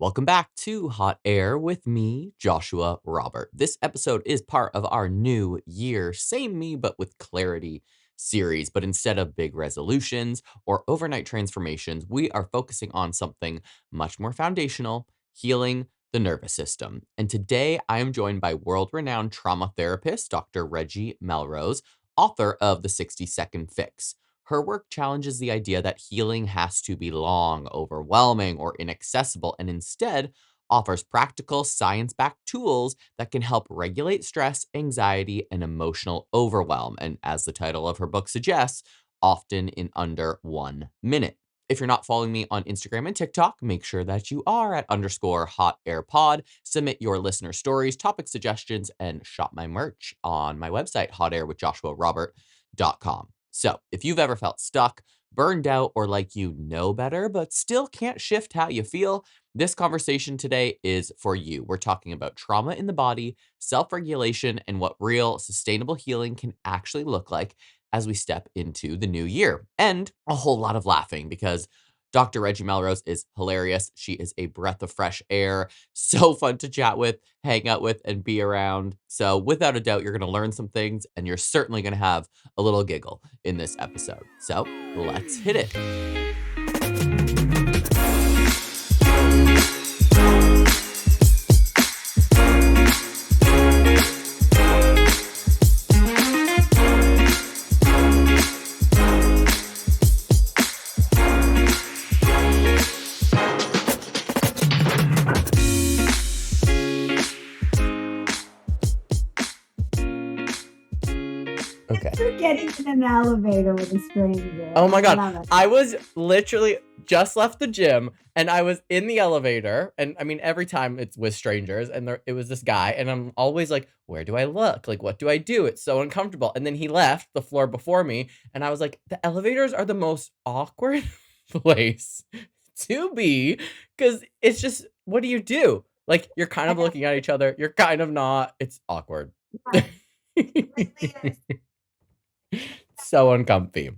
Welcome back to Hot Air with me, Joshua Robert. This episode is part of our new year, same me, but with clarity series. But instead of big resolutions or overnight transformations, we are focusing on something much more foundational, healing the nervous system. And today I am joined by world renowned trauma therapist, Dr. Reggie Melrose, author of The 60-Second Fix. Her work challenges the idea that healing has to be long, overwhelming, or inaccessible, and instead offers practical, science backed tools that can help regulate stress, anxiety, and emotional overwhelm. And as the title of her book suggests, often in under 1 minute. If you're not following me on Instagram and TikTok, make sure that you are at _hotairpod. Submit your listener stories, topic suggestions, and shop my merch on my website, hotairwithjoshuarobert.com. So, if you've ever felt stuck, burned out, or like you know better, but still can't shift how you feel, this conversation today is for you. We're talking about trauma in the body, self regulation, and what real sustainable healing can actually look like as we step into the new year. And a whole lot of laughing because Dr. Reggie Melrose is hilarious. She is a breath of fresh air, so fun to chat with, hang out with, and be around. So, without a doubt, you're going to learn some things and you're certainly going to have a little giggle in this episode. So let's hit it. Okay. You're getting in an elevator with a stranger. Oh my I God. love it. I was literally just left the gym and I was in the elevator. And I mean, every time it's with strangers and it was this guy. And I'm always like, where do I look? Like, what do I do? It's so uncomfortable. And then he left the floor before me. And I was like, the elevators are the most awkward place to be because it's just, what do you do? Like, you're kind of looking at each other. You're kind of not. It's awkward. So uncomfy.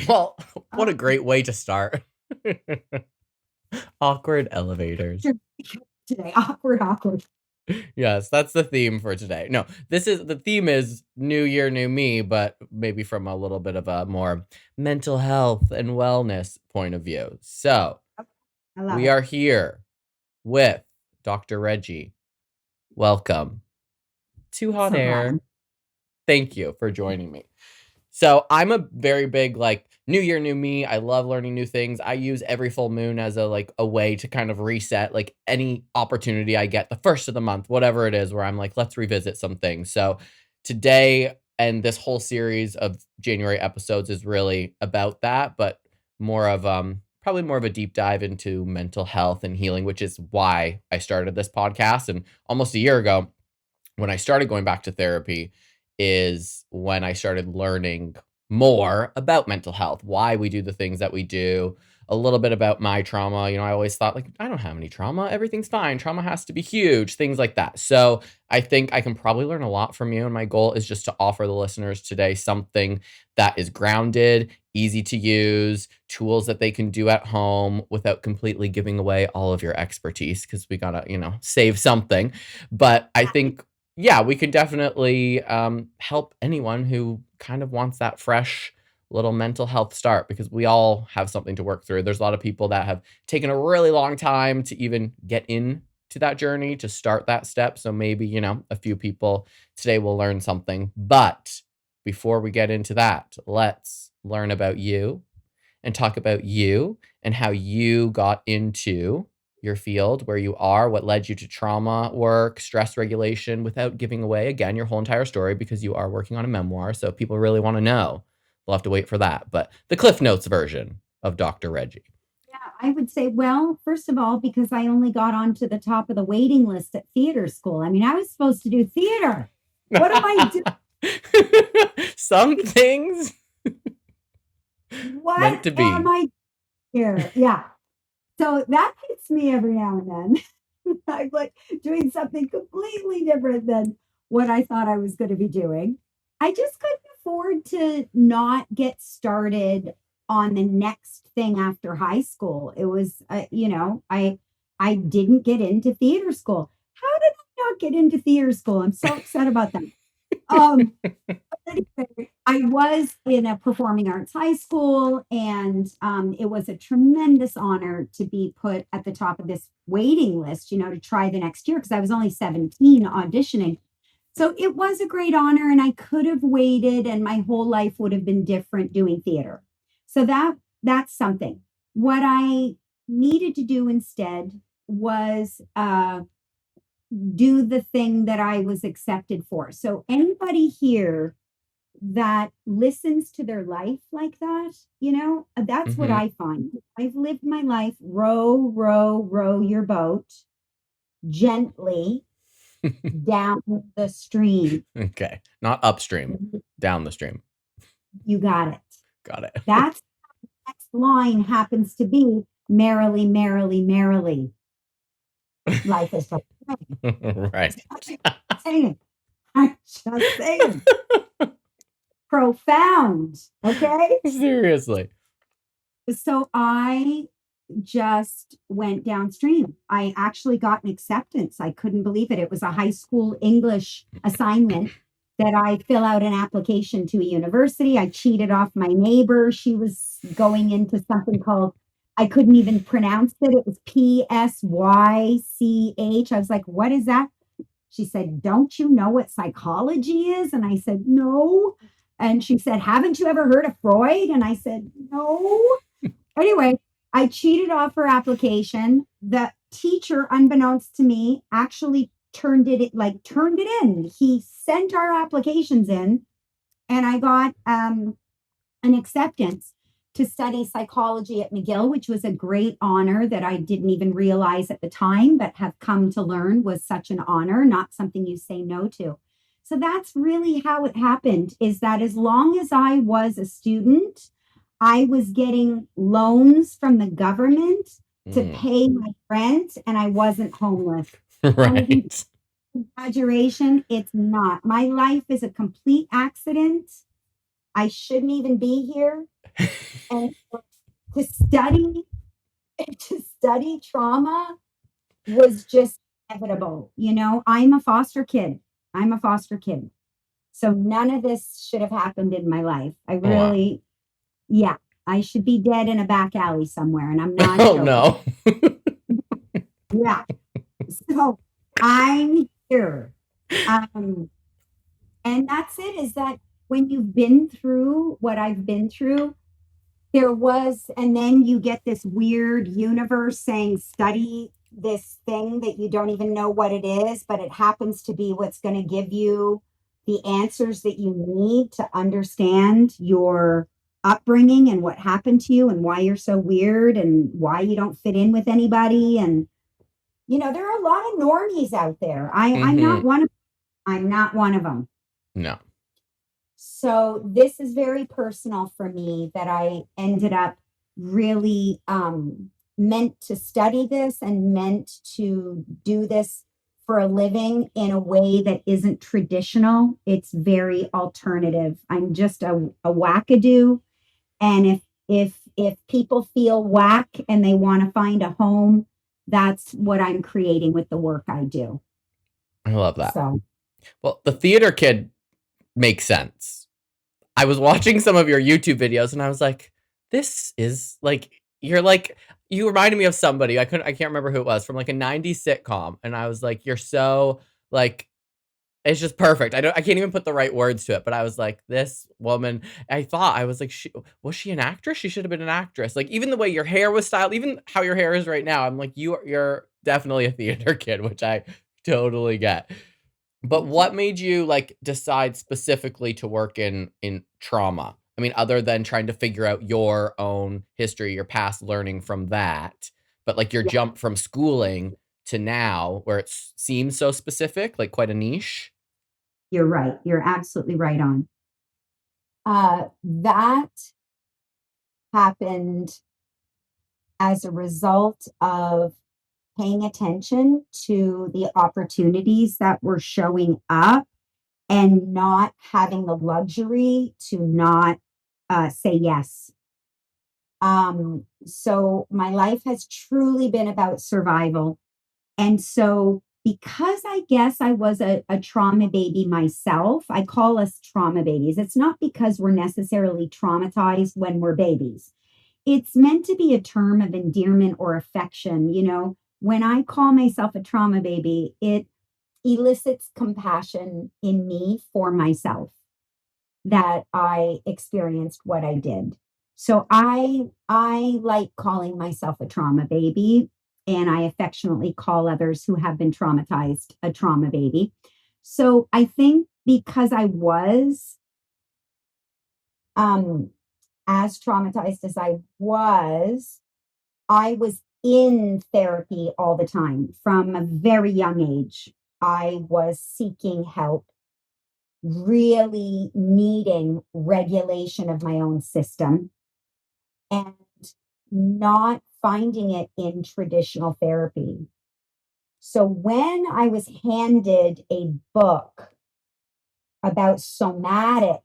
Well, what a great way to start. Awkward elevators. Today, awkward. Yes, that's the theme for today. No, the theme is new year, new me, but maybe from a little bit of a more mental health and wellness point of view. So I love we it. are here with Dr. Reggie. Welcome to Hot So Air. glad. Thank you for joining me. So I'm a very big new year, new me. I love learning new things. I use every full moon as a way to kind of reset any opportunity I get the first of the month, whatever it is, where I'm like, let's revisit some things. So today and this whole series of January episodes is really about that, but more of probably more of a deep dive into mental health and healing, which is why I started this podcast. And almost a year ago, when I started going back to therapy, is when I started learning more about mental health, why we do the things that we do, a little bit about my trauma. I always thought I don't have any trauma. Everything's fine. Trauma has to be huge, things like that. So I think I can probably learn a lot from you. And my goal is just to offer the listeners today something that is grounded, easy to use, tools that they can do at home without completely giving away all of your expertise because we gotta, save something. But I think yeah, we can definitely help anyone who kind of wants that fresh little mental health start because we all have something to work through. There's a lot of people that have taken a really long time to even get into that journey, to start that step. So maybe, a few people today will learn something. But before we get into that, let's learn about you and talk about you and how you got into your field, where you are, what led you to trauma work, stress regulation, without giving away, again, your whole entire story because you are working on a memoir. So if people really want to know, we'll have to wait for that. But the Cliff Notes version of Dr. Reggie. Yeah, I would say, well, first of all, because I only got onto the top of the waiting list at theater school. I mean, I was supposed to do theater. What am I doing? Some things What meant to be. am I here? Yeah. So that hits me every now and then. I'm doing something completely different than what I thought I was going to be doing. I just couldn't afford to not get started on the next thing after high school. It was, I I didn't get into theater school. How did I not get into theater school? I'm so upset about that. Um, anyway, I was in a performing arts high school, and it was a tremendous honor to be put at the top of this waiting list, to try the next year because I was only 17 auditioning. So it was a great honor, and I could have waited, and my whole life would have been different doing theater. So that's something. What I needed to do instead was do the thing that I was accepted for. So anybody here that listens to their life like that, that's what Hmm. I find. I've lived my life row, row, row your boat gently down the stream. Okay. Not upstream, down the stream. You got it. Got it. That's the next line happens to be merrily, merrily, merrily. Life is like Right. saying. I'm just saying. Profound. Okay. Seriously. So I just went downstream. I actually got an acceptance. I couldn't believe it. It was a high school English assignment that I fill out an application to a university. I cheated off my neighbor. She was going into something called, I couldn't even pronounce it. It was PSYCH. I was like, what is that? She said, don't you know what psychology is? And I said, no. And she said, haven't you ever heard of Freud? And I said, no. Anyway, I cheated off her application. The teacher, unbeknownst to me, actually turned it in. He sent our applications in, and I got an acceptance to study psychology at McGill, which was a great honor that I didn't even realize at the time, but have come to learn was such an honor, not something you say no to. So that's really how it happened, is that as long as I was a student, I was getting loans from the government to Mm. pay my rent, and I wasn't homeless. Want to do Right. exaggeration? It's not. My life is a complete accident. I shouldn't even be here. And to study to study trauma was just inevitable. I'm a foster kid. I'm a foster kid. So none of this should have happened in my life. I Oh, wow. really, yeah, I should be dead in a back alley somewhere, and I'm not Oh, joking. no. Yeah. So I'm here. Um, and that's it, is that when you've been through what I've been through, there was, and then you get this weird universe saying, study this thing that you don't even know what it is, but it happens to be what's going to give you the answers that you need to understand your upbringing and what happened to you and why you're so weird and why you don't fit in with anybody. And, there are a lot of normies out there. I'm not Hmm. one of I'm not one of them. No. So this is very personal for me, that I ended up really meant to study this and meant to do this for a living in a way that isn't traditional. It's very alternative. I'm just a wackadoo. And if people feel whack and they want to find a home, that's what I'm creating with the work I do. I love that. So Well, the theater kid makes sense. I was watching some of your YouTube videos and I was like, this is like, you're like, you reminded me of somebody. I can't remember who it was, from like a 90s sitcom. And I was like, you're so like, it's just perfect. I can't even put the right words to it, but I was like, this woman, I was like, was she an actress? She should have been an actress. Like, even the way your hair was styled, even how your hair is right now, I'm like, you're definitely a theater kid, which I totally get. But thank you. what made you, like, decide specifically to work in trauma? I mean, other than trying to figure out your own history, your past learning from that, but, like, your Yeah, jump from schooling to now where it seems so specific, like, quite a niche? you're right. You're absolutely right on. That happened as a result of paying attention to the opportunities that were showing up and not having the luxury to not say yes. So my life has truly been about survival. And so, because I guess I was a trauma baby myself, I call us trauma babies. It's not because we're necessarily traumatized when we're babies. It's meant to be a term of endearment or affection. When I call myself a trauma baby, it elicits compassion in me for myself that I experienced what I did. So I like calling myself a trauma baby, and I affectionately call others who have been traumatized a trauma baby. So I think because um as traumatized as I was in therapy all the time from a very young age. I was seeking help, really needing regulation of my own system and not finding it in traditional therapy. So when I was handed a book about somatic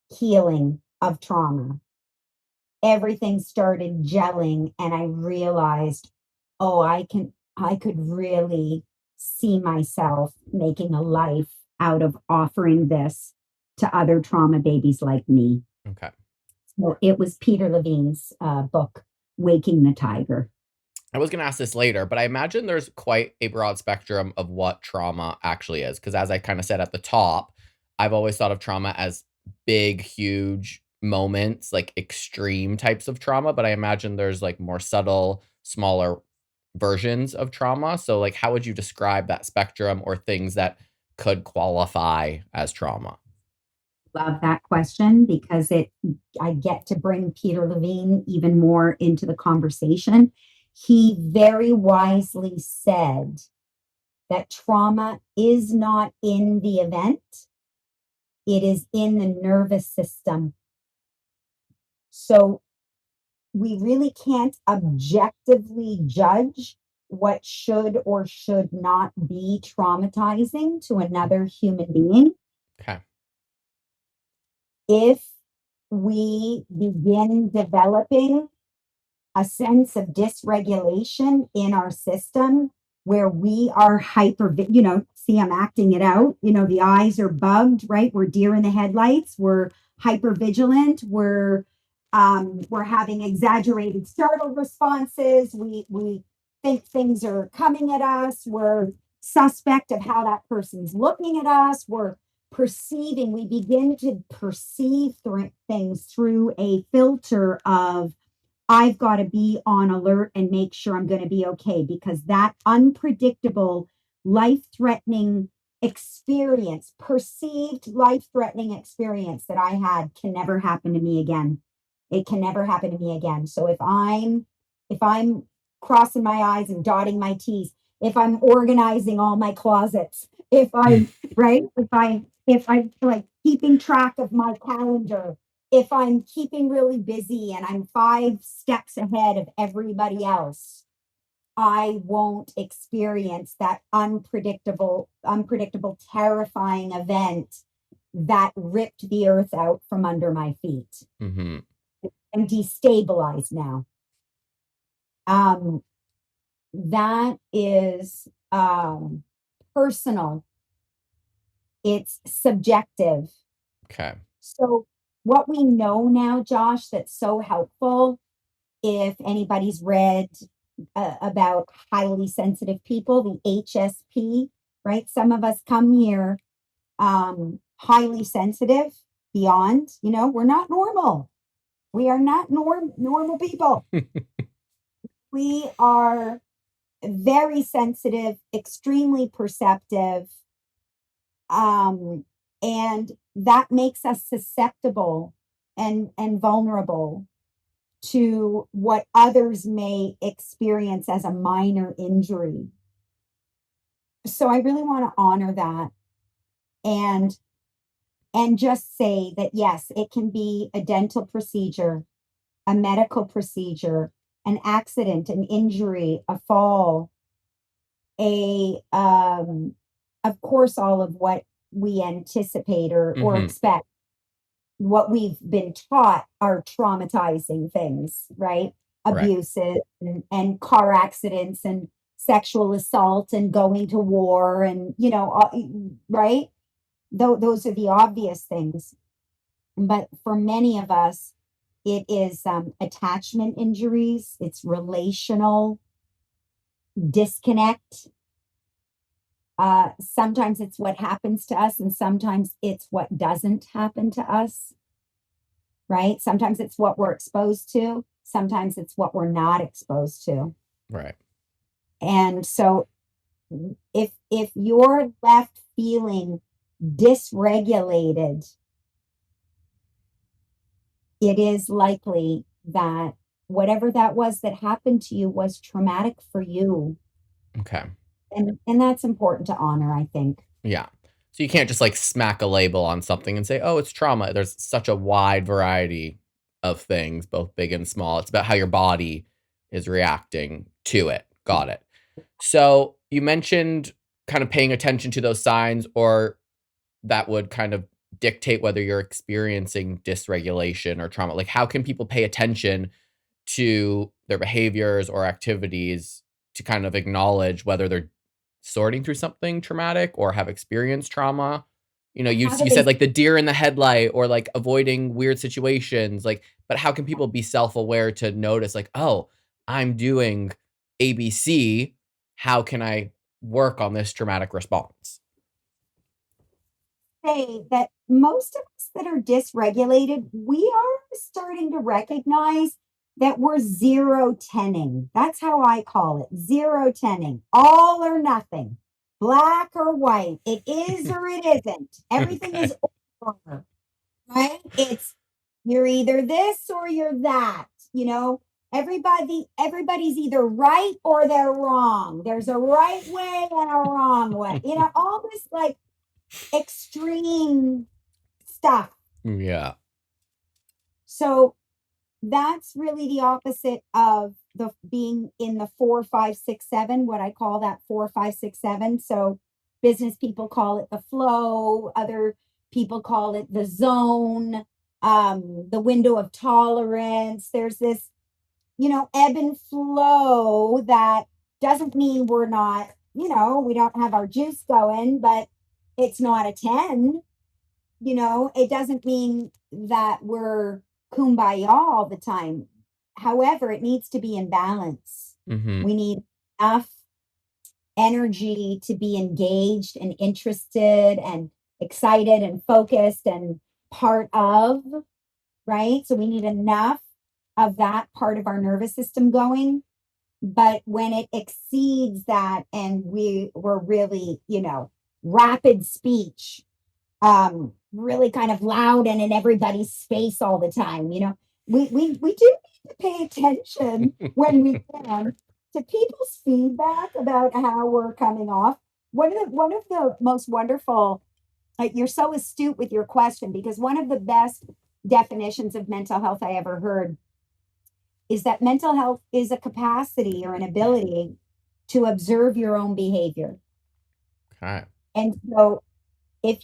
healing of trauma, everything started gelling and I realized, oh, I could really see myself making a life out of offering this to other trauma babies like me. Okay. So it was Peter Levine's book, Waking the Tiger. I was going to ask this later, but I imagine there's quite a broad spectrum of what trauma actually is. Because as I kind of said at the top, I've always thought of trauma as big, huge moments, like extreme types of trauma. But I imagine there's like more subtle, smaller versions of trauma. So, like, how would you describe that spectrum or things that could qualify as trauma? Love that question because I get to bring Peter Levine even more into the conversation. He very wisely said that trauma is not in the event, it is in the nervous system. So we really can't objectively judge what should or should not be traumatizing to another human being. Okay. If we begin developing a sense of dysregulation in our system where we are see, I'm acting it out. The eyes are bugged, right? We're deer in the headlights. We're hyper vigilant. We're having exaggerated startle responses. We think things are coming at us. We're suspect of how that person's looking at us. We begin to perceive things through a filter of I've got to be on alert and make sure I'm going to be okay because that unpredictable, life threatening experience, perceived life threatening experience that I had can never happen to me again. It can never happen to me again. So if I'm crossing my I's and dotting my T's, if I'm organizing all my closets, if I'm right, if I'm like keeping track of my calendar, if I'm keeping really busy and I'm 5 steps ahead of everybody else, I won't experience that unpredictable, terrifying event that ripped the earth out from under my feet. Hmm. I'm destabilized now. Um, that is personal. It's subjective. Okay. So what we know now, Josh, that's so helpful if anybody's read about highly sensitive people, the HSP, right? Some of us come here highly sensitive beyond, we're not normal. We are not normal people. We are very sensitive, extremely perceptive, um, and that makes us susceptible and vulnerable to what others may experience as a minor injury. So I really want to honor that and just say that yes, it can be a dental procedure, a medical procedure, an accident, an injury, a fall, a of course all of what we anticipate or Hmm. expect. what we've been taught are traumatizing things, right? Right. Abuses and car accidents and sexual assault and going to war and, right? Those are the obvious things. But for many of us, it is attachment injuries, it's relational disconnect. Sometimes it's what happens to us, and sometimes it's what doesn't happen to us, right? Sometimes it's what we're exposed to, sometimes it's what we're not exposed to. Right. And so if you're left feeling dysregulated, it is likely that whatever that was that happened to you was traumatic for you. Okay. And that's important to honor, I think. Yeah. So you can't just like smack a label on something and say, "Oh, it's trauma." There's such a wide variety of things, both big and small. It's about how your body is reacting to it. Got it. So you mentioned kind of paying attention to those signs, or that would kind of dictate whether you're experiencing dysregulation or trauma. Like, how can people pay attention to their behaviors or activities to kind of acknowledge whether they're sorting through something traumatic or have experienced trauma? You know, you How do you they said like the deer in the headlight or like avoiding weird situations, like, but how can people be self-aware to notice like, "Oh, I'm doing ABC. How can I work on this traumatic response?" say that most of us that are dysregulated, we are starting to recognize that we're zero tenning. That's how I call it, zero tenning, all or nothing, black or white. It is or it isn't. Everything Okay. is over, right? It's you're either this or you're that, you know. Everybody's either right or they're wrong. There's a right way and a wrong way. All this like extreme stuff. Yeah. So that's really the opposite of the being in the 4, 5, 6, 7, what I call that 4, 5, 6, 7. So business people call it the flow, other people call it the zone, the window of tolerance. There's this, ebb and flow that doesn't mean we're not, we don't have our juice going, but it's not a 10. It doesn't mean that we're kumbaya all the time. However, it needs to be in balance. Mhm. We need enough energy to be engaged and interested and excited and focused and part of, right? So we need enough of that part of our nervous system going. But when it exceeds that and we're really, rapid speech, really kind of loud and in everybody's space all the time. We do need to pay attention when we can to people's feedback about how we're coming off. One of the most wonderful, like, you're so astute with your question, because one of the best definitions of mental health I ever heard is that mental health is a capacity or an ability to observe your own behavior. Okay. And so if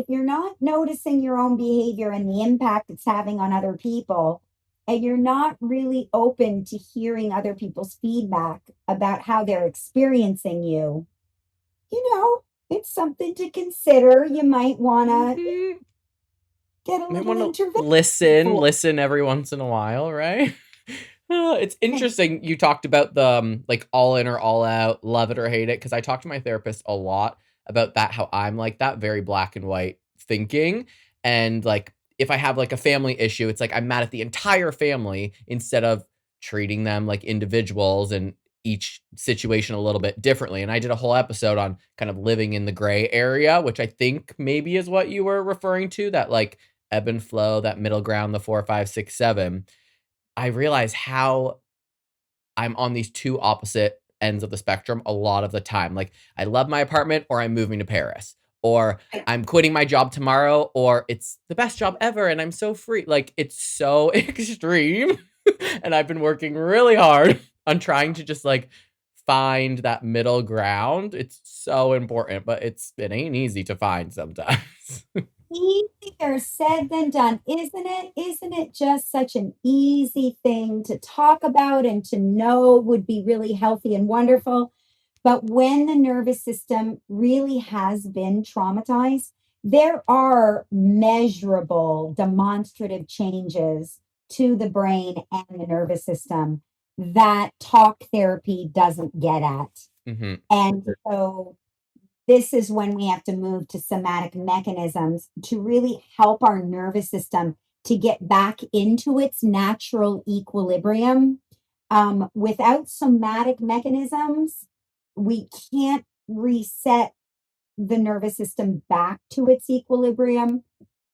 you're not noticing your own behavior and the impact it's having on other people, and you're not really open to hearing other people's feedback about how they're experiencing you, it's something to consider. You might want to Mhm. get a Might little wanna intervention listen, for. listen every once in a while, right? It's interesting you talked about the, like, all in or all out, love it or hate it, because I talk to my therapist a lot about that, how I'm like that, very black and white thinking, and, like, if I have, like, a family issue, it's like I'm mad at the entire family instead of treating them like individuals and each situation a little bit differently, and I did a whole episode on kind of living in the gray area, which I think maybe is what you were referring to, that, like, ebb and flow, that middle ground, the 4, 5, 6, 7. I realize how I'm on these 2 opposite ends of the spectrum a lot of the time. Like, I love my apartment or I'm moving to Paris, or I'm quitting my job tomorrow, or it's the best job ever and I'm so free. Like, it's so extreme. And I've been working really hard on trying to just, like, find that middle ground. It's so important, but it ain't easy to find sometimes. easier said than done, isn't it? Isn't it just such an easy thing to talk about and to know would be really healthy and wonderful? But when the nervous system really has been traumatized, there are measurable, demonstrative changes to the brain and the nervous system that talk therapy doesn't get at. Hmm. And so this is when we have to move to somatic mechanisms to really help our nervous system to get back into its natural equilibrium. Without somatic mechanisms, we can't reset the nervous system back to its equilibrium.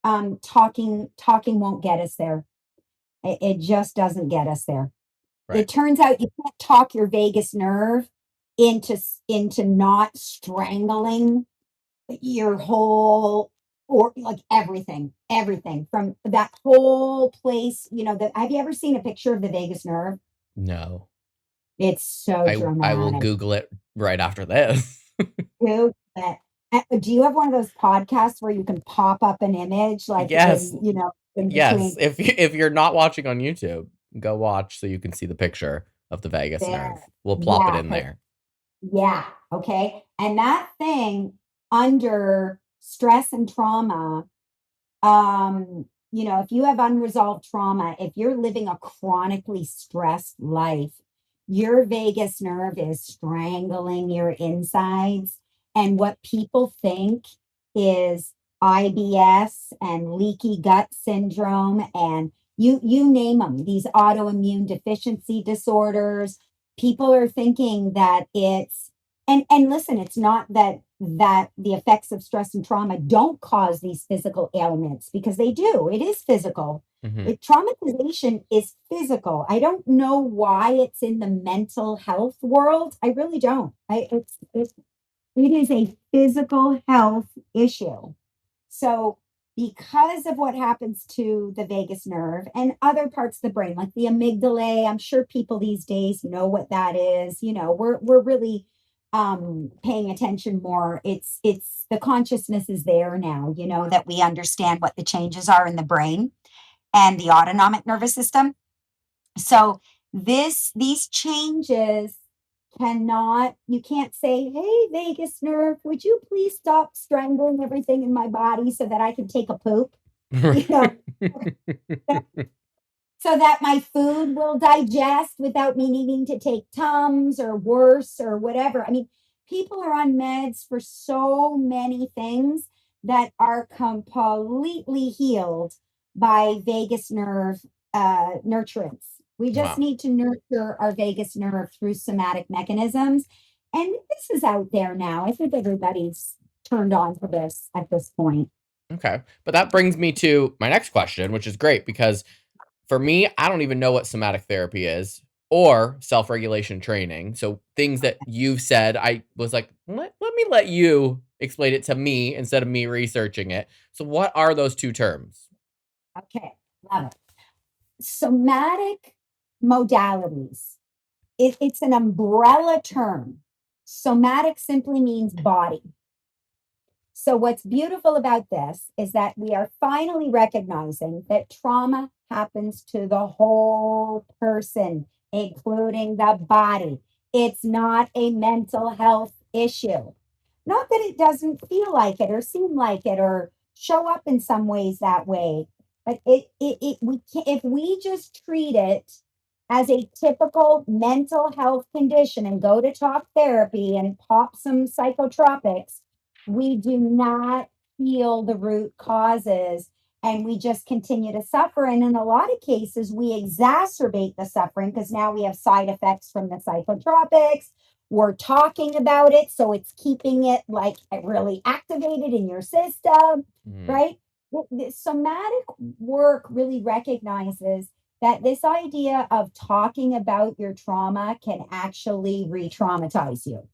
Talking won't get us there. It just doesn't get us there. Right. It turns out you can't talk your vagus nerve into not strangling your whole, or like everything from that whole place. That, have you ever seen a picture of the vagus nerve? No. It's so I will dramatic. Google it right after this. Dude, do you have one of those podcasts where you can pop up an image like Yes. in Yes. between If you're not watching on YouTube, go watch so you can see the picture of the vagus there? nerve. We'll plop it Yeah, in there. yeah, okay. And that thing, under stress and trauma, if you have unresolved trauma, if you're living a chronically stressed life, your vagus nerve is strangling your insides. And what people think is IBS and leaky gut syndrome, and you name them, these autoimmune deficiency disorders, people are thinking that it's, and listen, it's not that the effects of stress and trauma don't cause these physical ailments, because they do. It is physical. Hmm. Traumatization is physical. I don't know why it's in the mental health world. I really don't. It is a physical health issue. So, because of what happens to the vagus nerve and other parts of the brain, like the amygdala, I'm sure people these days know what that is. We're really paying attention more. It's the consciousness is there now, that we understand what the changes are in the brain and the autonomic nervous system. So these changes cannot, you can't say, hey, vagus nerve, would you please stop strangling everything in my body so that I can take a poop? You know, so that my food will digest without me needing to take Tums or worse or whatever. I mean, people are on meds for so many things that are completely healed by vagus nerve nurturance. We just Wow. need to nurture our vagus nerve through somatic mechanisms. And this is out there now. I think everybody's turned on to this at this point. Okay. But that brings me to my next question, which is great because for me, I don't even know what somatic therapy is or self regulation training. So things that you've said, I was like, let me let you explain it to me instead of me researching it. So, what are those two terms? Okay, love it. Somatic modalities. It's an umbrella term. Somatic simply means body. So, what's beautiful about this is that we are finally recognizing that trauma happens to the whole person, including the body. It's not a mental health issue. Not that it doesn't feel like it or seem like it or show up in some ways that way, but we can, if we just treat it as a typical mental health condition and go to talk therapy and pop some psychotropics, we do not heal the root causes, and we just continue to suffer. And in a lot of cases, we exacerbate the suffering because now we have side effects from the psychotropics. We're talking about it, so it's keeping it like really activated in your system, Mm, right? The somatic work really recognizes that this idea of talking about your trauma can actually re traumatize you.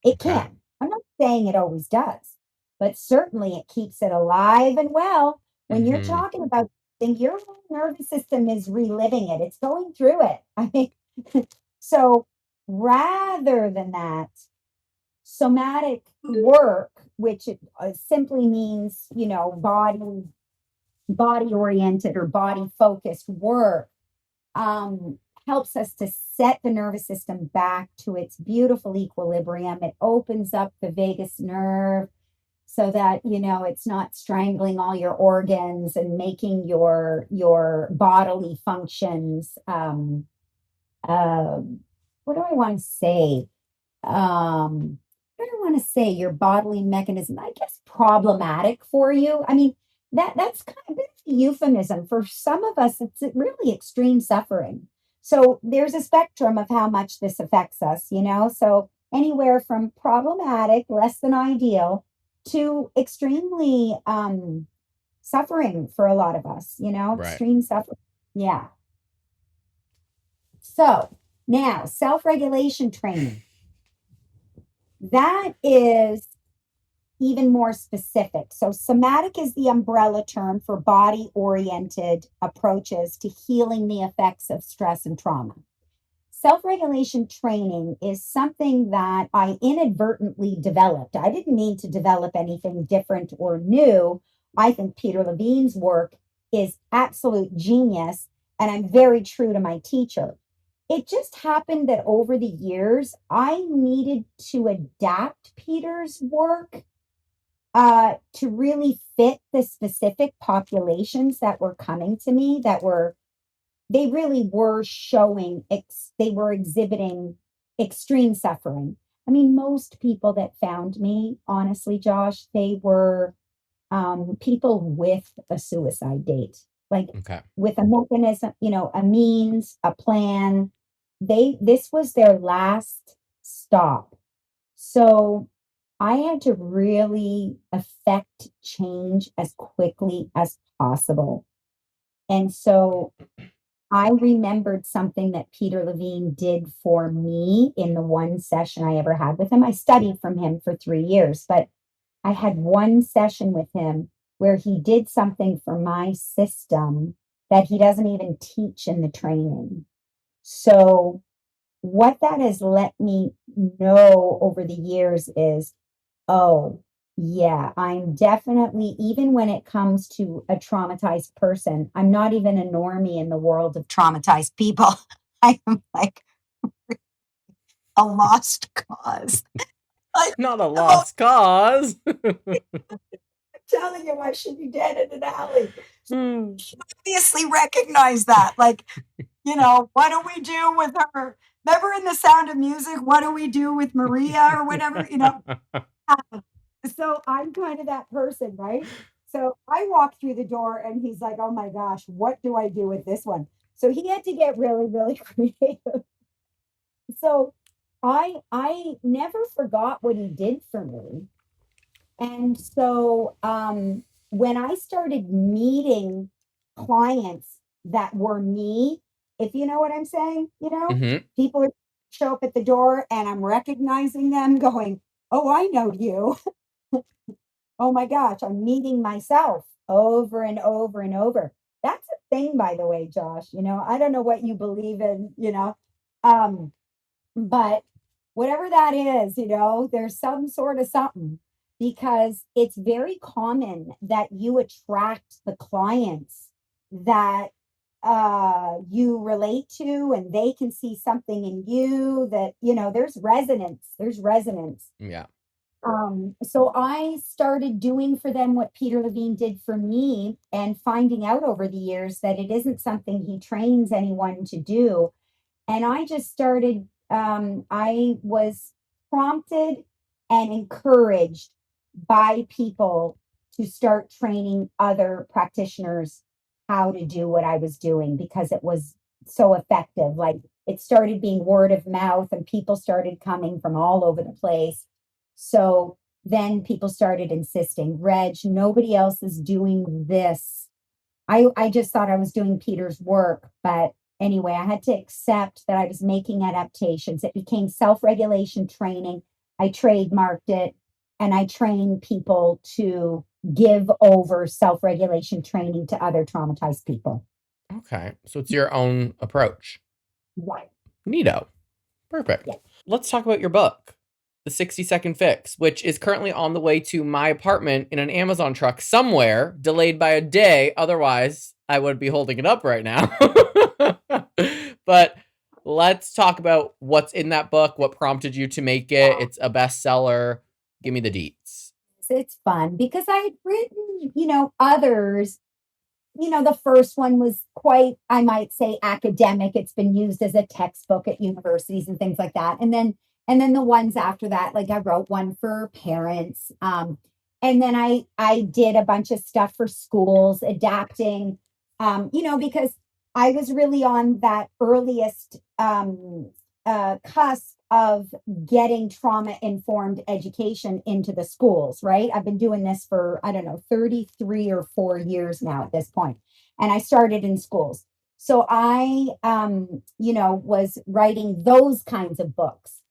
It okay. can. I'm not saying it always does, but certainly it keeps it alive and well. When you're Hmm. talking about things, your whole nervous system is reliving it. It's going through it. I mean, so rather than that, somatic work, which simply means, body oriented or body focused work, um, helps us to set the nervous system back to its beautiful equilibrium. It opens up the vagus nerve so that it's not strangling all your organs and making your bodily functions, uh, what do I want to say? What do I want to say? Your bodily mechanism, I guess, problematic for you. I mean, that's kind of a bit of a euphemism. For some of us, it's really extreme suffering. So there's a spectrum of how much this affects us. So anywhere from problematic, less than ideal, to extremely suffering for a lot of us, Right. extreme suffering. Yeah. So now self-regulation training. That is even more specific. So, somatic is the umbrella term for body oriented approaches to healing the effects of stress and trauma. Self regulation training is something that I inadvertently developed. I didn't mean to develop anything different or new. I think Peter Levine's work is absolute genius, and I'm very true to my teacher. It just happened that over the years, I needed to adapt Peter's work to really fit the specific populations that were coming to me, they really were they were exhibiting extreme suffering. I mean, most people that found me, honestly, Josh, they were people with a suicide date, like Okay. with a mechanism, a means, a plan. This was their last stop. So I had to really affect change as quickly as possible. And so I remembered something that Peter Levine did for me in the one session I ever had with him. I studied from him for 3 years, but I had one session with him where he did something for my system that he doesn't even teach in the training. So, what that has let me know over the years is, oh, yeah, I'm definitely, even when it comes to a traumatized person, I'm not even a normie in the world of traumatized people. I am like a lost cause. Like Not a the most lost cause. telling you I should be dead in an alley. Hmm. You obviously recognize that. Like, what do we do with her? Remember in The Sound of Music, what do we do with Maria or whatever? So I'm kind of that person, right? So I walk through the door and he's like, oh my gosh, what do I do with this one? So he had to get really, really creative. So I never forgot what he did for me. And so when I started meeting clients that were me, if you know what I'm saying, Hmm. people show up at the door and I'm recognizing them going, oh, I know you. Oh my gosh, I'm meeting myself over and over and over. That's a thing, by the way, Josh. I don't know what you believe in, um, but whatever that is, there's some sort of something because it's very common that you attract the clients that you relate to and they can see something in you that, there's resonance. There's resonance. Yeah. So I started doing for them what Peter Levine did for me and finding out over the years that it isn't something he trains anyone to do. And I just started, I was prompted and encouraged by people to start training other practitioners how to do what I was doing because it was so effective. Like it started being word of mouth and people started coming from all over the place. So then people started insisting, Reg, nobody else is doing this. I just thought I was doing Peter's work, but anyway, I had to accept that I was making adaptations. It became self-regulation training. I trademarked it and I train people to give over self-regulation training to other traumatized people. Okay. So it's your own approach. Right. Neato. Perfect. Yeah. Let's talk about your book. the 60-second fix, which is currently on the way to my apartment in an Amazon truck somewhere, delayed by a day. Otherwise, I would be holding it up right now. But let's talk about what's in that book, what prompted you to make it. Yeah. It's a bestseller. Give me the deets. It's fun because I had written, others. The first one was quite, I might say, academic. It's been used as a textbook at universities and things like that. And then the ones after that, like I wrote one for parents. And then I did a bunch of stuff for schools, adapting, because I was really on that earliest cusp of getting trauma informed education into the schools, right? I've been doing this for, I don't know, 33 or 4 years now at this point. And I started in schools. So I, was writing those kinds of books.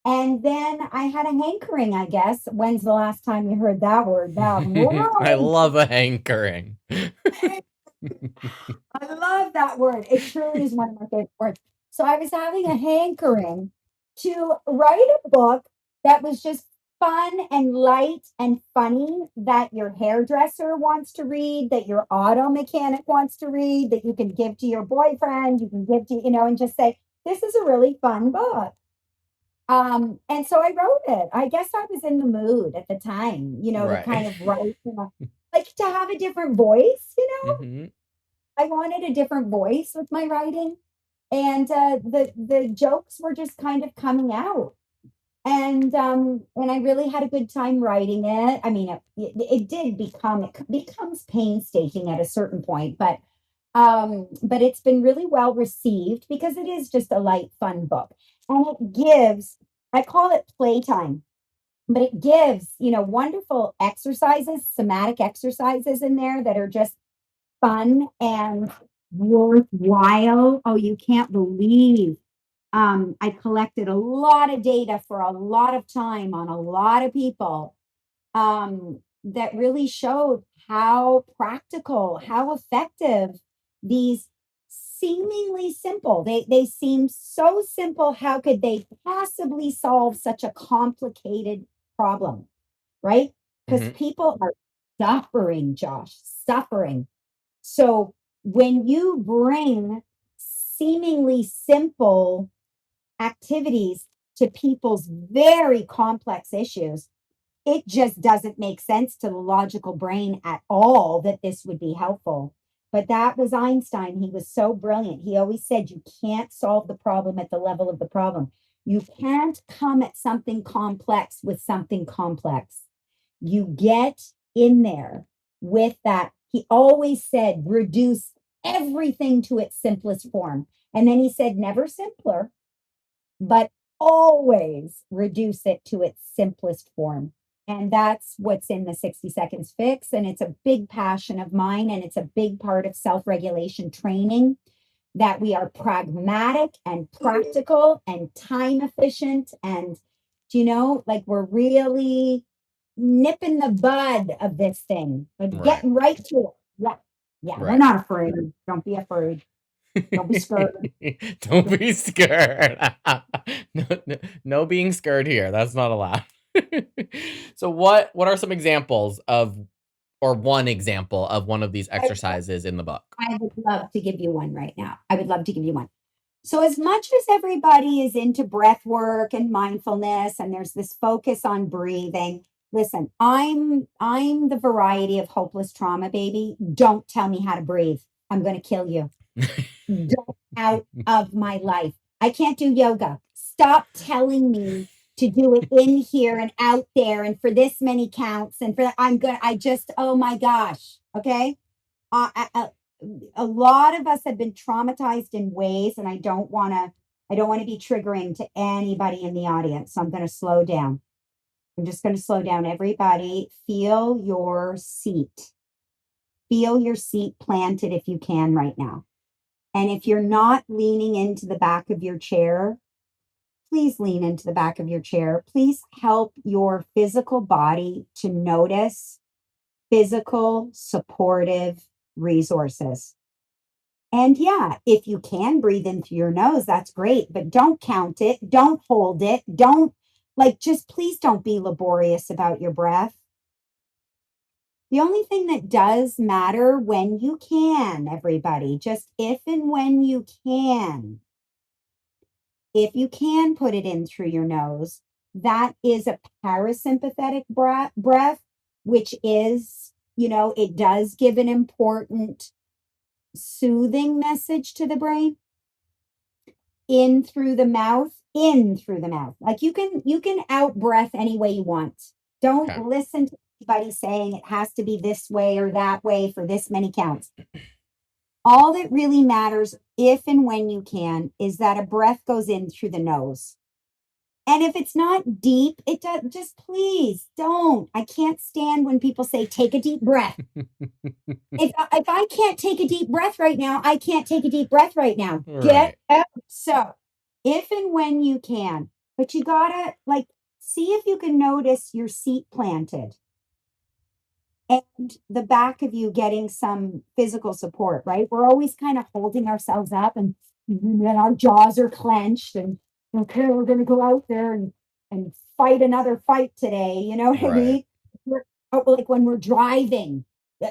And then I had a hankering, I guess. When's the last time you heard that word? That I love a hankering. I love that word. It truly is one of my favorite words. So I was having a hankering to write a book that was just fun and light and funny, that your hairdresser wants to read, that your auto mechanic wants to read, that you can give to your boyfriend, you can give to, and just say, this is a really fun book. And so I wrote it. I guess I was in the mood at the time, to kind of write, like to have a different voice, Mm-hmm. I wanted a different voice with my writing, and the jokes were just kind of coming out, and I really had a good time writing it. I mean, it did become, it becomes painstaking at a certain point, but it's been really well received because it is just a light, fun book, and it gives, I call it playtime, but it gives, wonderful exercises, somatic exercises in there that are just fun and worthwhile. Oh, you can't believe. I collected a lot of data for a lot of time on a lot of people, that really showed how practical, how effective these seemingly simple. They seem so simple. How could they possibly solve such a complicated problem? Right? Because Mm-hmm. people are suffering, Josh, suffering. So when you bring seemingly simple activities to people's very complex issues, it just doesn't make sense to the logical brain at all that this would be helpful. But that was Einstein. He was so brilliant. He always said, you can't solve the problem at the level of the problem. You can't come at something complex with something complex. You get in there with that. He always said, reduce everything to its simplest form. And then he said, never simpler, but always reduce it to its simplest form. And that's what's in the 60 seconds fix. And it's a big passion of mine. And it's a big part of self regulation training, that we are pragmatic and practical and time efficient. And, like we're really nipping the bud of this thing, but Right. getting right to it. Yeah. Yeah. We're Right. not afraid. Don't be afraid. Don't be scared. Don't be scared. No, no, no being scared here. That's not allowed. So what are some examples of, or one example of one of these exercises in the book? I would love to give you one right now. I would love to give you one. So, as much as everybody is into breath work and mindfulness, and there's this focus on breathing, listen, I'm the variety of hopeless trauma, baby. Don't tell me how to breathe. I'm going to kill you. Get out of my life. I can't do yoga. Stop telling me to do it in here and out there, and for this many counts, and for I'm good. I just, oh my gosh. Okay. A lot of us have been traumatized in ways, and I don't want to be triggering to anybody in the audience. So I'm going to slow down. I'm just going to slow down. Everybody, feel your seat. Feel your seat planted if you can right now. And if you're not leaning into the back of your chair, please lean into the back of your chair. Please help your physical body to notice physical supportive resources. And yeah, if you can breathe in through your nose, that's great, but don't count it. Don't hold it. Don't Like, just please don't be laborious about your breath. The only thing that does matter when you can, everybody, just if and when you can, if you can put it in through your nose, that is a parasympathetic breath, which is, it does give an important soothing message to the brain. In through the mouth, in through the mouth. Like you can out breath any way you want. Don't Okay. listen to anybody saying it has to be this way or that way for this many counts. All that really matters, if and when you can, is that a breath goes in through the nose. And if it's not deep, it does, just please don't. I can't stand when people say, take a deep breath. If I can't take a deep breath right now, I can't take a deep breath right now. Get Right. out. So, if and when you can, but you gotta like see if you can notice your seat planted and the back of you getting some physical support, right? We're always kind of holding ourselves up and then our jaws are clenched and okay, we're gonna go out there and fight another fight today. You know what I Right. mean? Like when we're driving,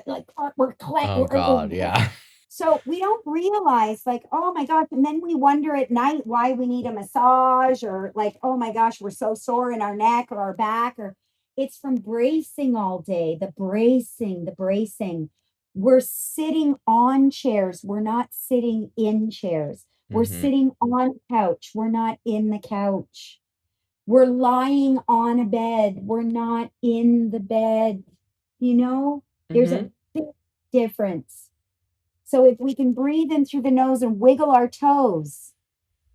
like Oh God. Yeah. so we don't realize, like, oh my gosh, and then we wonder at night why we need a massage, or like, oh my gosh, we're so sore in our neck or our back, or it's from bracing all day. The bracing. We're sitting on chairs. We're not sitting in chairs. We're Mm-hmm. sitting on couch. We're not in the couch. We're lying on a bed. We're not in the bed. You know, there's Mm-hmm. a big difference. So if we can breathe in through the nose and wiggle our toes,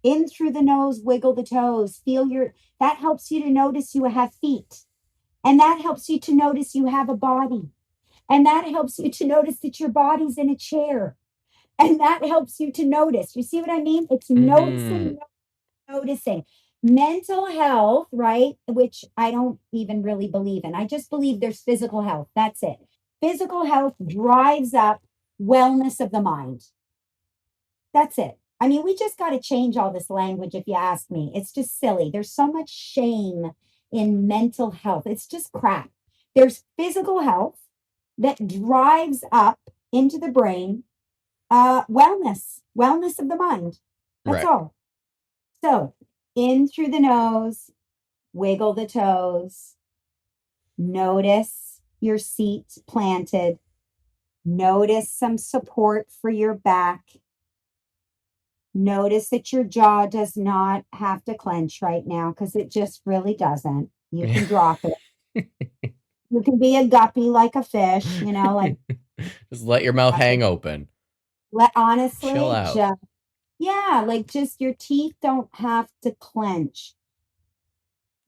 in through the nose, wiggle the toes, that helps you to notice you have feet. And that helps you to notice you have a body. And that helps you to notice that your body's in a chair. And that helps you to notice. You see what I mean? It's Mm-hmm. noticing. Mental health, right? Which I don't even really believe in. I just believe there's physical health. That's it. Physical health drives up wellness of the mind. That's it. I mean, we just got to change all this language, if you ask me. It's just silly. There's so much shame in mental health. It's just crap. There's physical health that drives up into the brain wellness of the mind. That's Right. all. So, in through the nose, wiggle the toes, notice your seat planted, notice some support for your back. Notice that your jaw does not have to clench right now because it just really doesn't. You Yeah. can drop it. You can be a guppy like a fish, like Just let your mouth hang open. Chill honestly, out. just yeah, like just your teeth don't have to clench,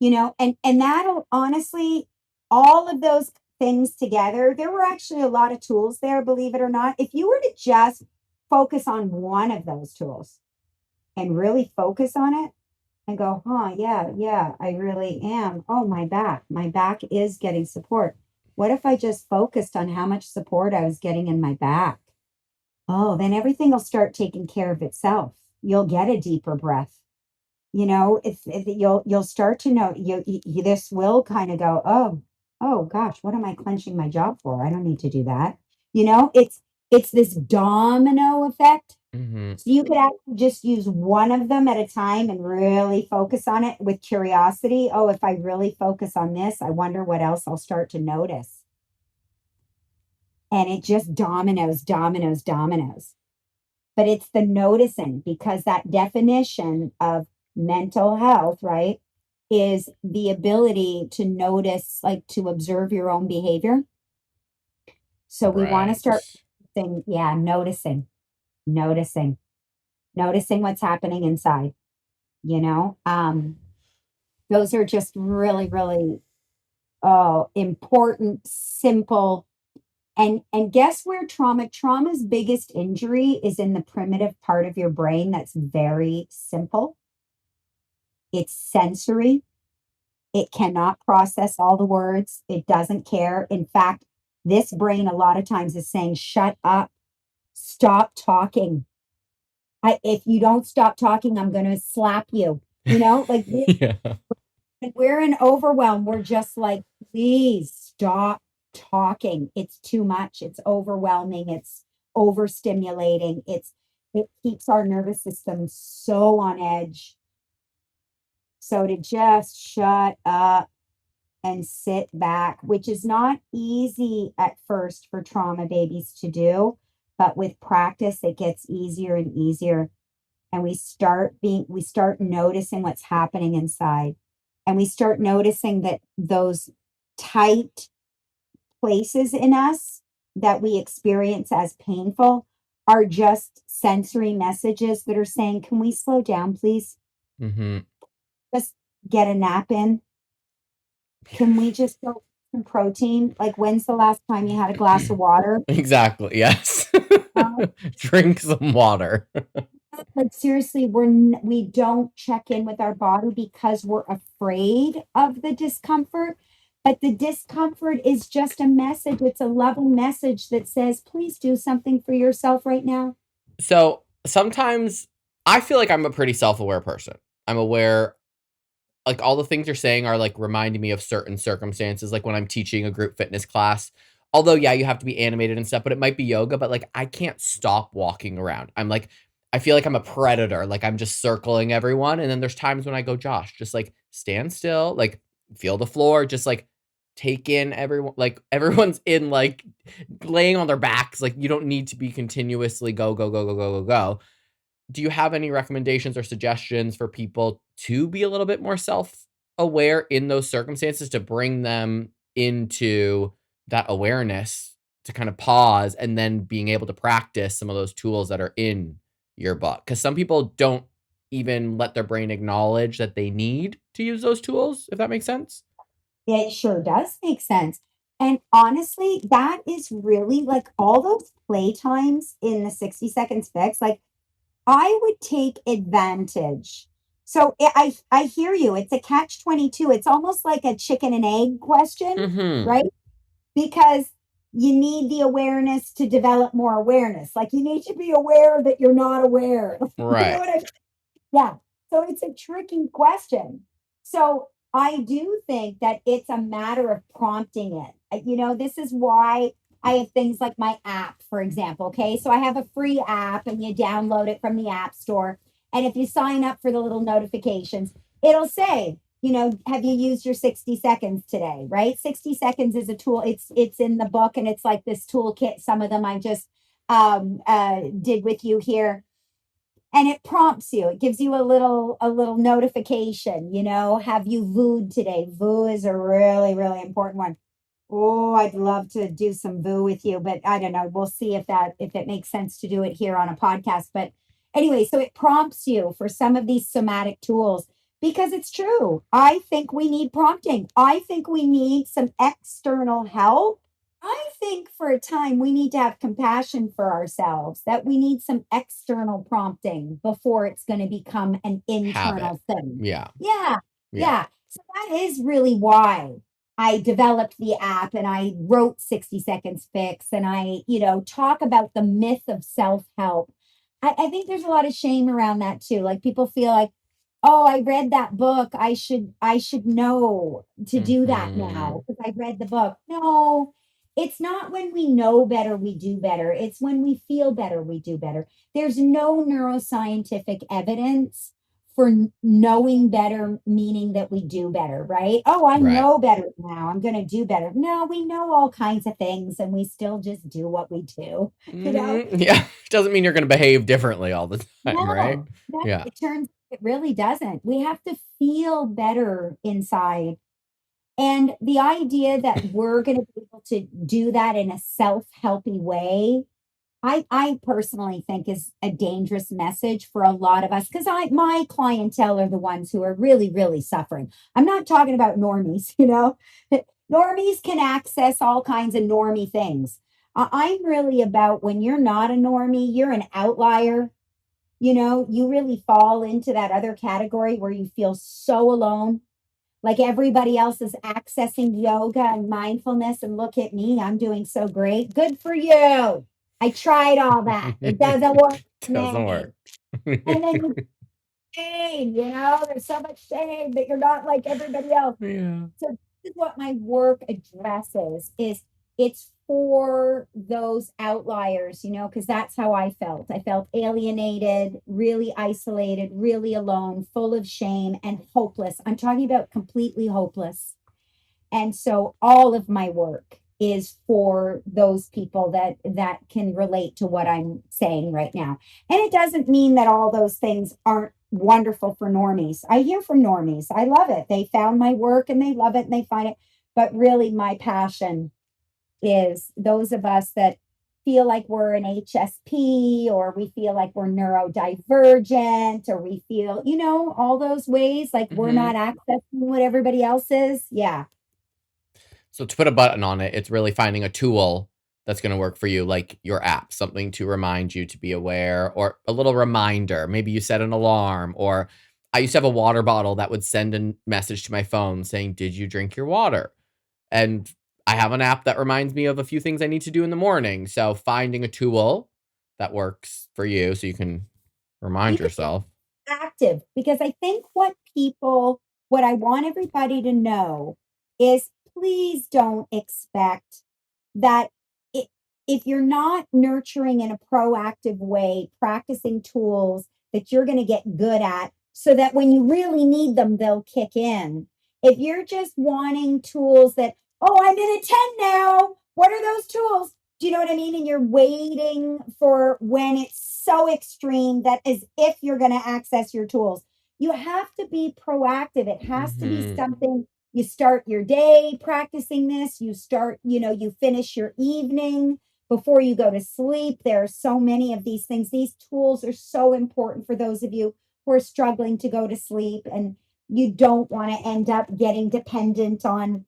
and that'll honestly, all of those things together, there were actually a lot of tools there, believe it or not. If you were to just focus on one of those tools and really focus on it, and go, huh, yeah, yeah, I really am. Oh, my back is getting support. What if I just focused on how much support I was getting in my back? Oh, then everything will start taking care of itself. You'll get a deeper breath. If you'll start to know this will kind of go, oh gosh, what am I clenching my jaw for? I don't need to do that. It's this domino effect. Mm-hmm. So you could actually just use one of them at a time and really focus on it with curiosity. Oh, if I really focus on this, I wonder what else I'll start to notice. And it just dominoes, dominoes, dominoes. But it's the noticing, because that definition of mental health, right, is the ability to notice, like to observe your own behavior. So we want to Right. start saying, yeah, noticing, noticing what's happening inside, you know? Those are just really, really important, simple. And guess where trauma's biggest injury is in the primitive part of your brain that's very simple. It's sensory. It cannot process all the words. It doesn't care. In fact, this brain a lot of times is saying, shut up, stop talking. If you don't stop talking, I'm going to slap you. Like Yeah. And we're in overwhelm. We're just like, please stop talking. It's too much. It's overwhelming. It's overstimulating. It keeps our nervous system so on edge. So to just shut up and sit back, which is not easy at first for trauma babies to do, but with practice, it gets easier and easier. And we start noticing what's happening inside. And we start noticing that those tight places in us that we experience as painful are just sensory messages that are saying, can we slow down, please? Hmm. Just get a nap in. Can we just go some protein? Like, when's the last time you had a glass of water? Exactly. Yes. Uh, Drink some water. Like, seriously, we don't check in with our body because we're afraid of the discomfort. But the discomfort is just a message. It's a loving message that says, please do something for yourself right now. So sometimes I feel like I'm a pretty self-aware person. I'm aware, like all the things you're saying are like reminding me of certain circumstances, like when I'm teaching a group fitness class. Although, yeah, you have to be animated and stuff, but it might be yoga, but like I can't stop walking around. I'm like, I feel like I'm a predator. Like I'm just circling everyone. And then there's times when I go, Josh, just like stand still, like feel the floor, just like take in everyone, like everyone's in like laying on their backs. Like you don't need to be continuously go, go, go, go, go, go, go. Do you have any recommendations or suggestions for people to be a little bit more self-aware in those circumstances to bring them into that awareness to kind of pause and then being able to practice some of those tools that are in your book? Because some people don't even let their brain acknowledge that they need to use those tools, if that makes sense. It sure does make sense. And honestly, that is really like all those play times in the 60 seconds fix. Like, I would take advantage. So I hear you. It's a catch 22. It's almost like a chicken and egg question, Mhm. right? Because you need the awareness to develop more awareness. Like, you need to be aware that you're not aware. You know Right. what I Yeah. So it's a tricky question. So I do think that it's a matter of prompting it. This is why I have things like my app, for example. Okay. So I have a free app and you download it from the App Store. And if you sign up for the little notifications, it'll say, have you used your 60 seconds today? Right. 60 seconds is a tool. It's in the book and it's like this toolkit. Some of them I just did with you here, and it prompts you. It gives you a little notification. Have you vooed today? Voo is a really really important one. Oh, I'd love to do some voo with you, but I don't know. We'll see if it makes sense to do it here on a podcast. But anyway, so it prompts you for some of these somatic tools because it's true. I think we need prompting. I think we need some external help. I think for a time we need to have compassion for ourselves, that we need some external prompting before it's going to become an Habit. internal thing. Yeah. Yeah. Yeah. Yeah. So that is really why I developed the app and I wrote 60 Seconds Fix and I, talk about the myth of self help. I think there's a lot of shame around that too. Like, people feel like, oh, I read that book. I should know to do that Mhm. now because I read the book. No, it's not when we know better, we do better. It's when we feel better, we do better. There's no neuroscientific evidence for knowing better, meaning that we do better, right? Oh, I Right. know better now. I'm going to do better. No, we know all kinds of things and we still just do what we do, you know? Mhm. Yeah. Doesn't mean you're gonna behave differently all the time, right? No, that Yeah. it really doesn't. We have to feel better inside. And the idea that we're going to be able to do that in a self-helpy way, I personally think is a dangerous message for a lot of us because my clientele are the ones who are really, really suffering. I'm not talking about normies, Normies can access all kinds of normie things. I'm really about when you're not a normie, you're an outlier. You really fall into that other category where you feel so alone, like everybody else is accessing yoga and mindfulness, and look at me, I'm doing so great. Good for you. I tried all that. It doesn't work for Doesn't me. work. And then shame, there's so much shame that you're not like everybody else. Yeah. So this is what my work addresses is it's for those outliers, because that's how I felt. I felt alienated, really isolated, really alone, full of shame and hopeless. I'm talking about completely hopeless. And so all of my work is for those people that can relate to what I'm saying right now. And it doesn't mean that all those things aren't wonderful for normies. I hear from normies. I love it. They found my work and they love it and they find it. But really my passion is those of us that feel like we're an HSP or we feel like we're neurodivergent or we feel, all those ways like we're Hmm. not accessing what everybody else is. Yeah. So to put a button on it, it's really finding a tool that's going to work for you, like your app, something to remind you to be aware, or a little reminder. Maybe you set an alarm, or I used to have a water bottle that would send a message to my phone saying, "Did you drink your water?" And I have an app that reminds me of a few things I need to do in the morning. So finding a tool that works for you so you can remind You can yourself. active because I think what I want everybody to know is please don't expect that it, if you're not nurturing in a proactive way, practicing tools that you're going to get good at so that when you really need them, they'll kick in. If you're just wanting tools that, oh, I'm in a 10 now, what are those tools? Do you know what I mean? And you're waiting for when it's so extreme that as if you're going to access your tools. You have to be proactive. It has to be Hmm. something you start your day practicing this. You finish your evening before you go to sleep. There are so many of these things. These tools are so important for those of you who are struggling to go to sleep and you don't want to end up getting dependent on,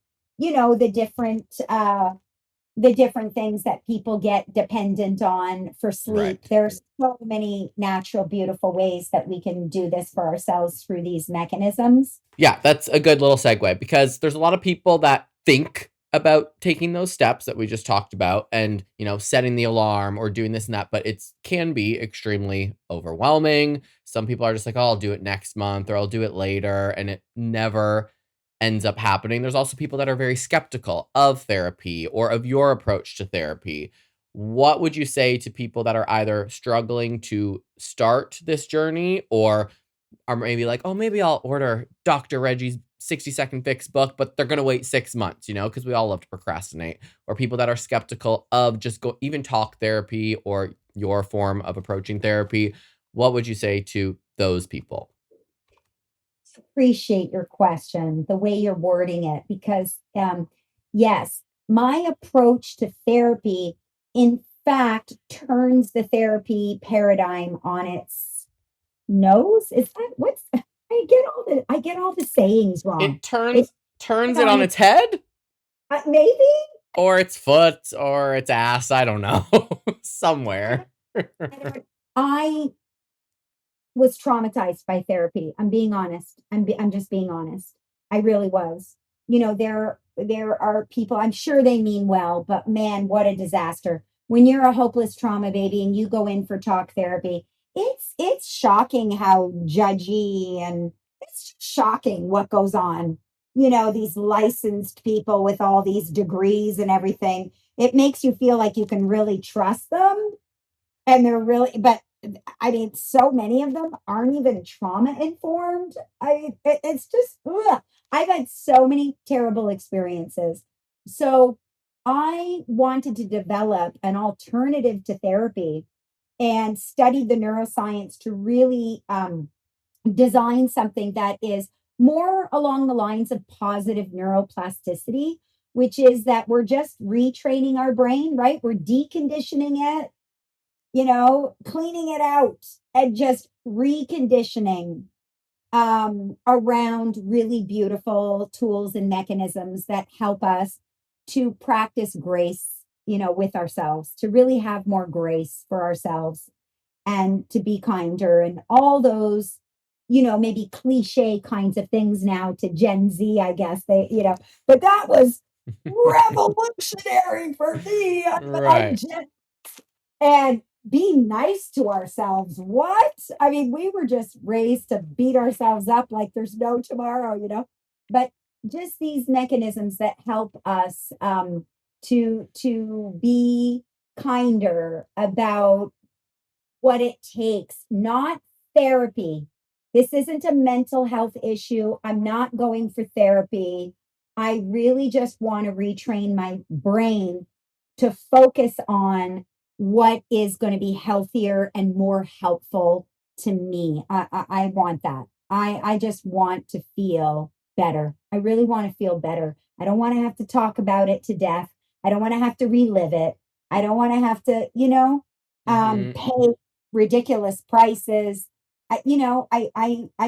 the different things that people get dependent on for sleep. Right. There's so many natural, beautiful ways that we can do this for ourselves through these mechanisms. Yeah, that's a good little segue because there's a lot of people that think about taking those steps that we just talked about and, setting the alarm or doing this and that, but it's can be extremely overwhelming. Some people are just like, "Oh, I'll do it next month or I'll do it later," and it never ends up happening. There's also people that are very skeptical of therapy or of your approach to therapy. What would you say to people that are either struggling to start this journey or are maybe like, "Oh, maybe I'll order Dr. Reggie's 60-second fix book," but they're gonna wait 6 months, because we all love to procrastinate, or people that are skeptical of just go even talk therapy or your form of approaching therapy. What would you say to those people? Appreciate your question, the way you're wording it, because yes, my approach to therapy, in fact, turns the therapy paradigm on its nose. Is that what's I get all the sayings wrong. It It turns it on on its its head maybe or its foot or its ass, I don't know, somewhere. I was traumatized by therapy. I'm being honest. I'm just being honest. I really was. There are people, I'm sure they mean well, but man, what a disaster. When you're a hopeless trauma baby and you go in for talk therapy, it's shocking how judgy and it's shocking what goes on. These licensed people with all these degrees and everything. It makes you feel like you can really trust them and they're really but I mean so many of them aren't even trauma informed. It's just ugh. I've had so many terrible experiences, so I wanted to develop an alternative to therapy and studied the neuroscience to really design something that is more along the lines of positive neuroplasticity, which is that we're just retraining our brain, right? We're deconditioning it, cleaning it out and just reconditioning around really beautiful tools and mechanisms that help us to practice grace, with ourselves, to really have more grace for ourselves and to be kinder and all those, maybe cliche kinds of things now to Gen Z, I guess but that was revolutionary for me. I'm Right. Gen and be nice to ourselves. What? I mean, we were just raised to beat ourselves up like there's no tomorrow, you know? But just these mechanisms that help us to be kinder about what it takes, not therapy. This isn't a mental health issue. I'm not going for therapy. I really just want to retrain my brain to focus on what is going to be healthier and more helpful to me. I want that. I just want to feel better. I really want to feel better. I don't want to have to talk about it to death. I don't want to have to relive it. I don't want to have to, Mhm. pay ridiculous prices. I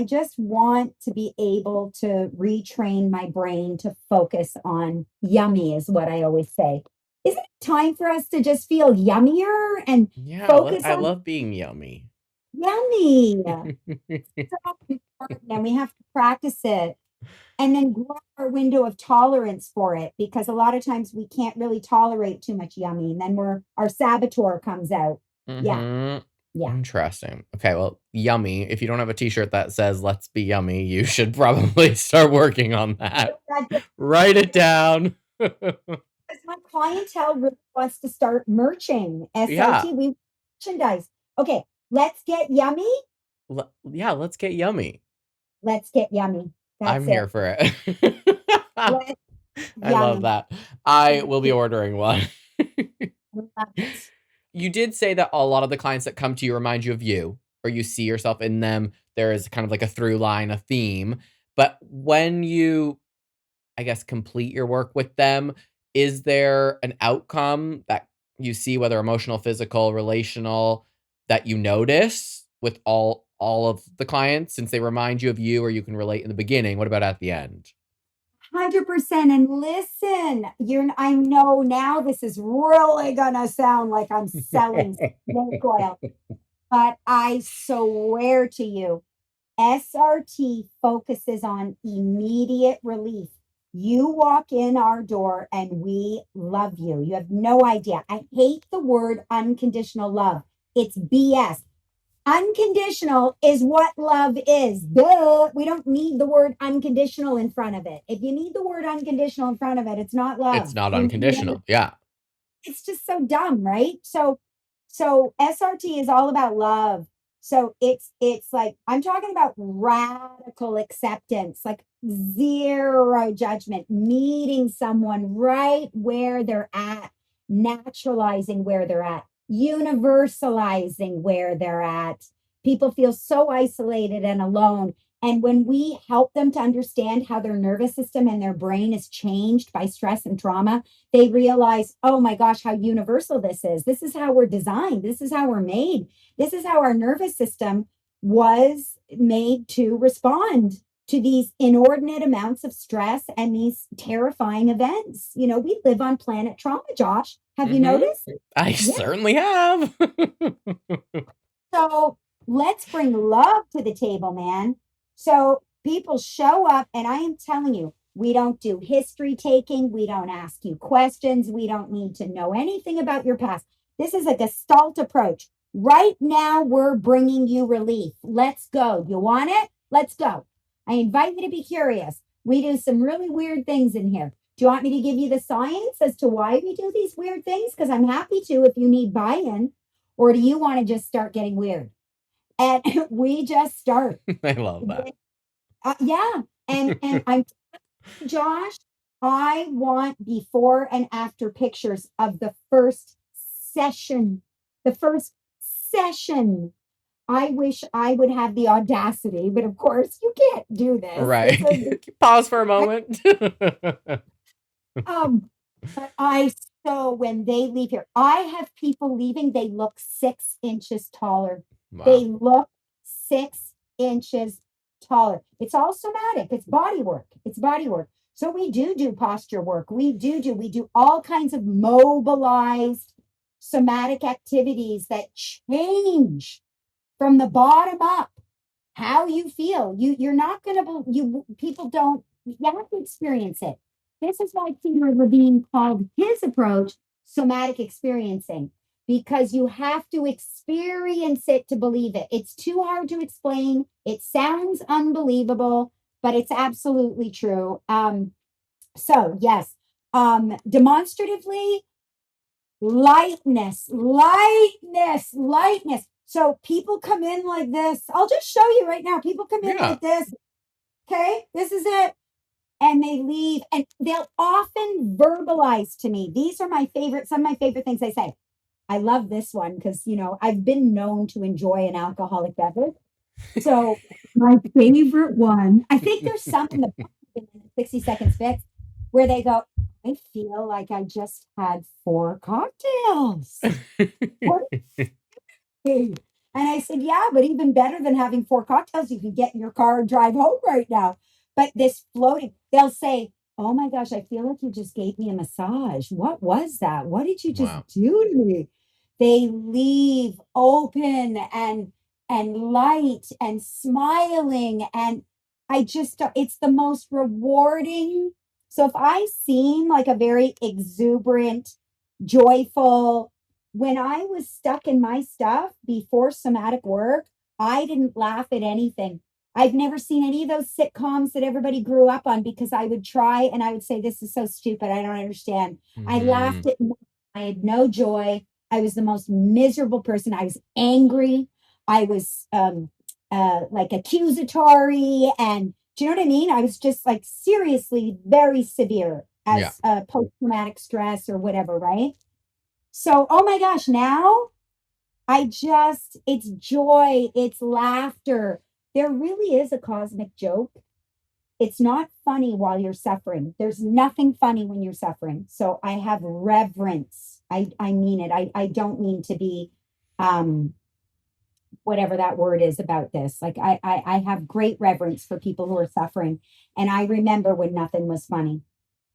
just want to be able to retrain my brain to focus on yummy, is what I always say. Isn't it time for us to just feel yummier and Yeah, focus I on love being yummy. yummy? So important, and we have to practice it and then grow our window of tolerance for it, because a lot of times we can't really tolerate too much yummy, and then our saboteur comes out. Yeah, Mhm. yeah. Interesting. Okay, well, yummy. If you don't have a t-shirt that says "Let's be yummy," you should probably start working on that. Write it down. Because my clientele really wants to start merching Yeah. SRT. We merchandise. Okay, let's get yummy. Yeah, let's get yummy. Let's get yummy. I'm That's here it. for it. Let's I love yummy. that. I Thank will be you. ordering one. I love it. You did say that a lot of the clients that come to you remind you of you, or you see yourself in them. There is kind of like a through line, a theme. But when you, I guess, complete your work with them, is there an outcome that you see, whether emotional, physical, relational, that you notice with all of the clients since they remind you of you or you can relate in the beginning? What about at the end? 100%. And listen, I know now this is really gonna sound like I'm selling snake oil, but I swear to you, SRT focuses on immediate relief. You walk in our door and we love you. You have no idea. I hate the word unconditional love. It's BS. Unconditional is what love is. Duh. We don't need the word unconditional in front of it. If you need the word unconditional in front of it, it's not It's love. not unconditional. Yeah. It's just so dumb, right? So SRT is all about love. So it's like I'm talking about radical acceptance, like zero judgment, meeting someone right where they're at, naturalizing where they're at, universalizing where they're at. People feel so isolated and alone. And when we help them to understand how their nervous system and their brain is changed by stress and trauma, they realize, oh my gosh, how universal this is. This is how we're designed. This is how we're made. This is how our nervous system was made to respond to these inordinate amounts of stress and these terrifying events. We live on planet trauma, Josh. Have you Mhm. noticed? I Yeah. certainly have. So let's bring love to the table, man. So people show up, and I am telling you, we don't do history taking. We don't ask you questions. We don't need to know anything about your past. This is a Gestalt approach. Right now, we're bringing you relief. Let's go. You want it? Let's go. I invite you to be curious. We do some really weird things in here. Do you want me to give you the science as to why we do these weird things? Because I'm happy to if you need buy in. Or do you want to just start getting weird? And we just start. I love that. Yeah. And I'm Josh, I want before and after pictures of the first session. The first session. I wish I would have the audacity, but of course you can't do this. This Right. is Pause for a moment. um but I so when they leave here, I have people leaving, they look 6 inches taller. They Wow. look 6 inches taller. It's all somatic, it's body work. It's body work. So we do posture work. We do all kinds of mobilized somatic activities that change from the bottom up how you feel. You're not going to you people don't you have to experience it. This is why Peter Levine called his approach somatic experiencing. because you have to experience it to believe it. It's too hard to explain. It sounds unbelievable, but it's absolutely true. So yes, demonstratively, lightness. So people come in like this. I'll just show you right now. People come in Yeah. like this. Okay, this is it. And they leave, and they'll often verbalize to me. These are my favorite, some of my favorite things they say. I love this one because, I've been known to enjoy an alcoholic beverage. So my favorite one, I think there's some in the 60 seconds fix where they go, I feel like I just had 4 cocktails. What? And I said, yeah, but even better than having 4 cocktails, you can get in your car and drive home right now. But this floating, they'll say, oh my gosh, I feel like you just gave me a massage. What was that? What did you just Wow. do to me? They leave open and light and smiling. And it's the most rewarding. So if I seem like a very exuberant, joyful, when I was stuck in my stuff before somatic work, I didn't laugh at anything. I've never seen any of those sitcoms that everybody grew up on because I would try and I would say, this is so stupid. I don't understand. I Hmm. laughed at, I had no joy. I was the most miserable person. I was angry. I was like accusatory. And do you know what I mean? I was just like seriously very severe Yeah. as post traumatic stress or whatever, right? So, oh my gosh, now it's joy, it's laughter. There really is a cosmic joke. It's not funny while you're suffering. There's nothing funny when you're suffering. So I have reverence. I mean it. I don't mean to be um whatever that word is about this. Like I have great reverence for people who are suffering. And I remember when nothing was funny.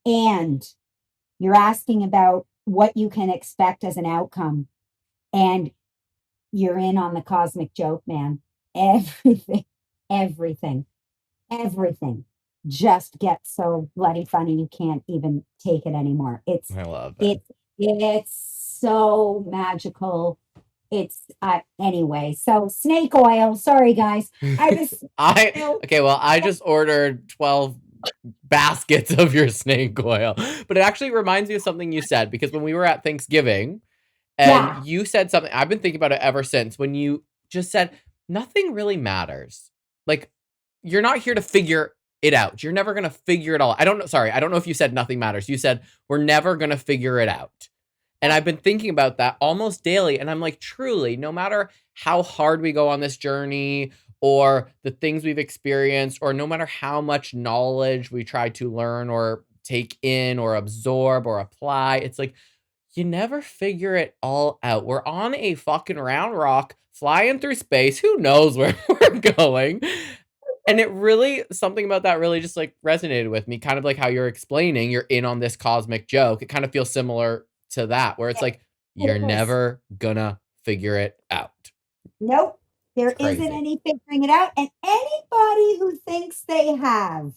And you're asking about what you can expect as an outcome. And you're in on the cosmic joke, man. Everything, everything, everything just gets so bloody funny you can't even take it anymore. I love it. It's so magical. It's anyway. So snake oil. Sorry, guys. I just Okay, well, I just ordered 12 baskets of your snake oil. But it actually reminds me of something you said because when we were at Thanksgiving and yeah. you said something, I've been thinking about it ever since when you just said nothing really matters. Like you're not here to figure it out. You're never going to figure it all. I don't know. Sorry. I don't know if you said nothing matters. You said we're never going to figure it out. And I've been thinking about that almost daily. And I'm like, truly, no matter how hard we go on this journey or the things we've experienced, or no matter how much knowledge we try to learn or take in or absorb or apply, it's like you never figure it all out. We're on a fucking round rock flying through space. Who knows where we're going? And it really, something about that really just like resonated with me, kind of like how you're explaining you're in on this cosmic joke. It kind of feels similar to that, where it's like, you're Yes. never gonna figure it out. Nope. It's There isn't crazy. any figuring it out. And anybody who thinks they have,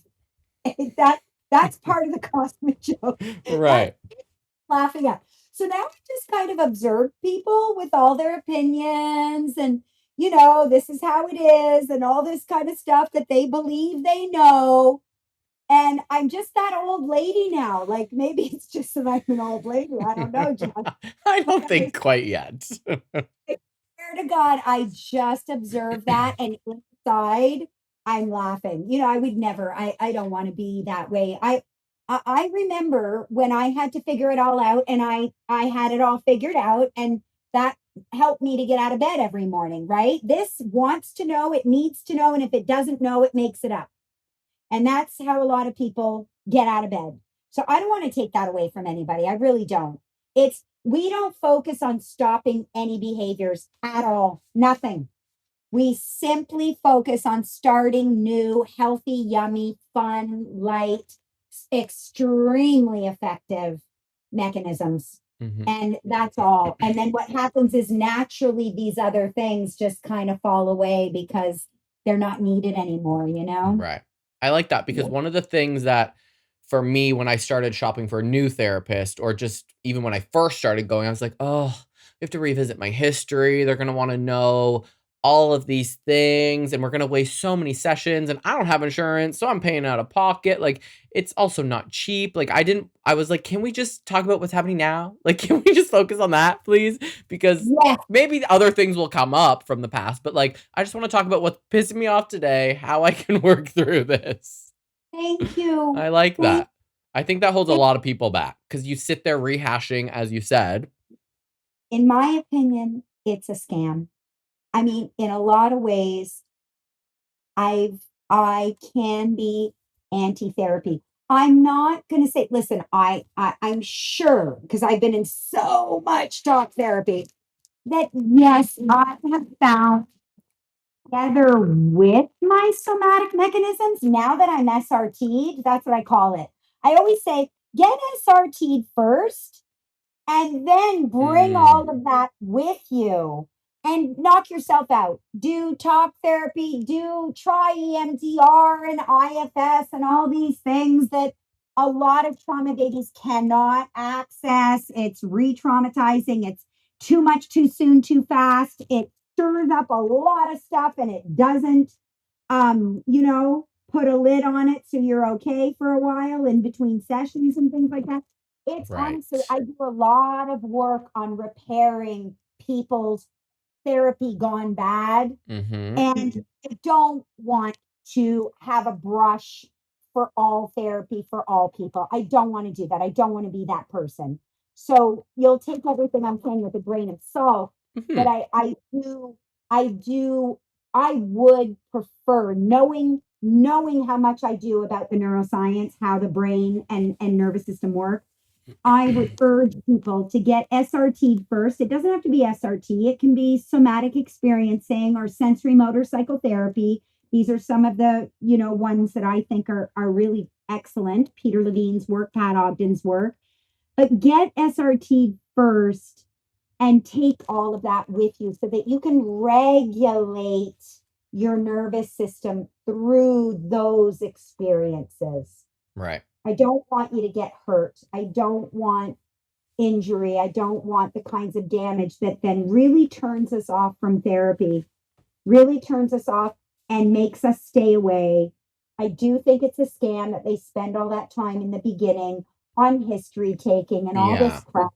that that's part of the cosmic joke. That's Right. laughing at. So now I just kind of observe people with all their opinions and this is how it is and all this kind of stuff that they believe they know. And I'm just that old lady now. Like maybe it's just that I'm an old lady. I don't know, John. I But don't think quite yet. I swear to God, I just observed that, and inside, I'm laughing. I would never. I don't want to be that way. I remember when I had to figure it all out, and I had it all figured out, and that helped me to get out of bed every morning. Right? This wants to know, it needs to know, and if it doesn't know, it makes it up. And that's how a lot of people get out of bed. So I don't want to take that away from anybody. I really don't. We don't focus on stopping any behaviors at all. Nothing. We simply focus on starting new, healthy, yummy, fun, light, extremely effective mechanisms. Mhm. And that's all. And then what happens is naturally these other things just kind of fall away because they're not needed anymore. Right. I like that because one of the things that for me when I started shopping for a new therapist or just even when I first started going, I was like, "Oh, we have to revisit my history. They're going to want to know all of these things, and we're going to waste so many sessions, and I don't have insurance, so I'm paying out of pocket. Like, it's also not cheap. Like, I was like, can we just talk about what's happening now? Like, can we just focus on that, please? Because Yes, maybe other things will come up from the past, but like, I just want to talk about what's pissing me off today, how I can work through this. thank you. I like Thank that. I think that holds a you. lot of people back because you sit there rehashing, as you said. In my opinion, it's a scam. I mean, in a lot of ways, I can be anti-therapy. I'm not going to say, listen, I'm sure because I've been in so much talk therapy that yes, I have found together with my somatic mechanisms. Now that I'm SRT'd, that's what I call it. I always say, get SRT'd first and then bring Mm, all of that with you and knock yourself out. Do talk therapy, do try EMDR and IFS and all these things that a lot of trauma babies cannot access. It's re traumatizing. It's too much, too soon, too fast. It stirs up a lot of stuff and it doesn't, put a lid on it so you're okay for a while in between sessions and things like that. It's honestly, right. I do a lot of work on repairing people's therapy gone bad. Mm-hmm. And I don't want to have a brush for all therapy for all people. I don't want to do that. I don't want to be that person. So you'll take everything I'm saying with a grain of salt. But Mm-hmm. I do, I would prefer knowing how much I do about the neuroscience, how the brain and nervous system work. I would urge people to get SRT first. It doesn't have to be SRT. It can be somatic experiencing or sensory motor psychotherapy. These are some of the, ones that I think are really excellent. Peter Levine's work, Pat Ogden's work. But get SRT first and take all of that with you so that you can regulate your nervous system through those experiences. Right. I don't want you to get hurt. I don't want injury. I don't want the kinds of damage that then really turns us off from therapy, really turns us off and makes us stay away. I do think it's a scam that they spend all that time in the beginning on history taking and all this Yeah. crap.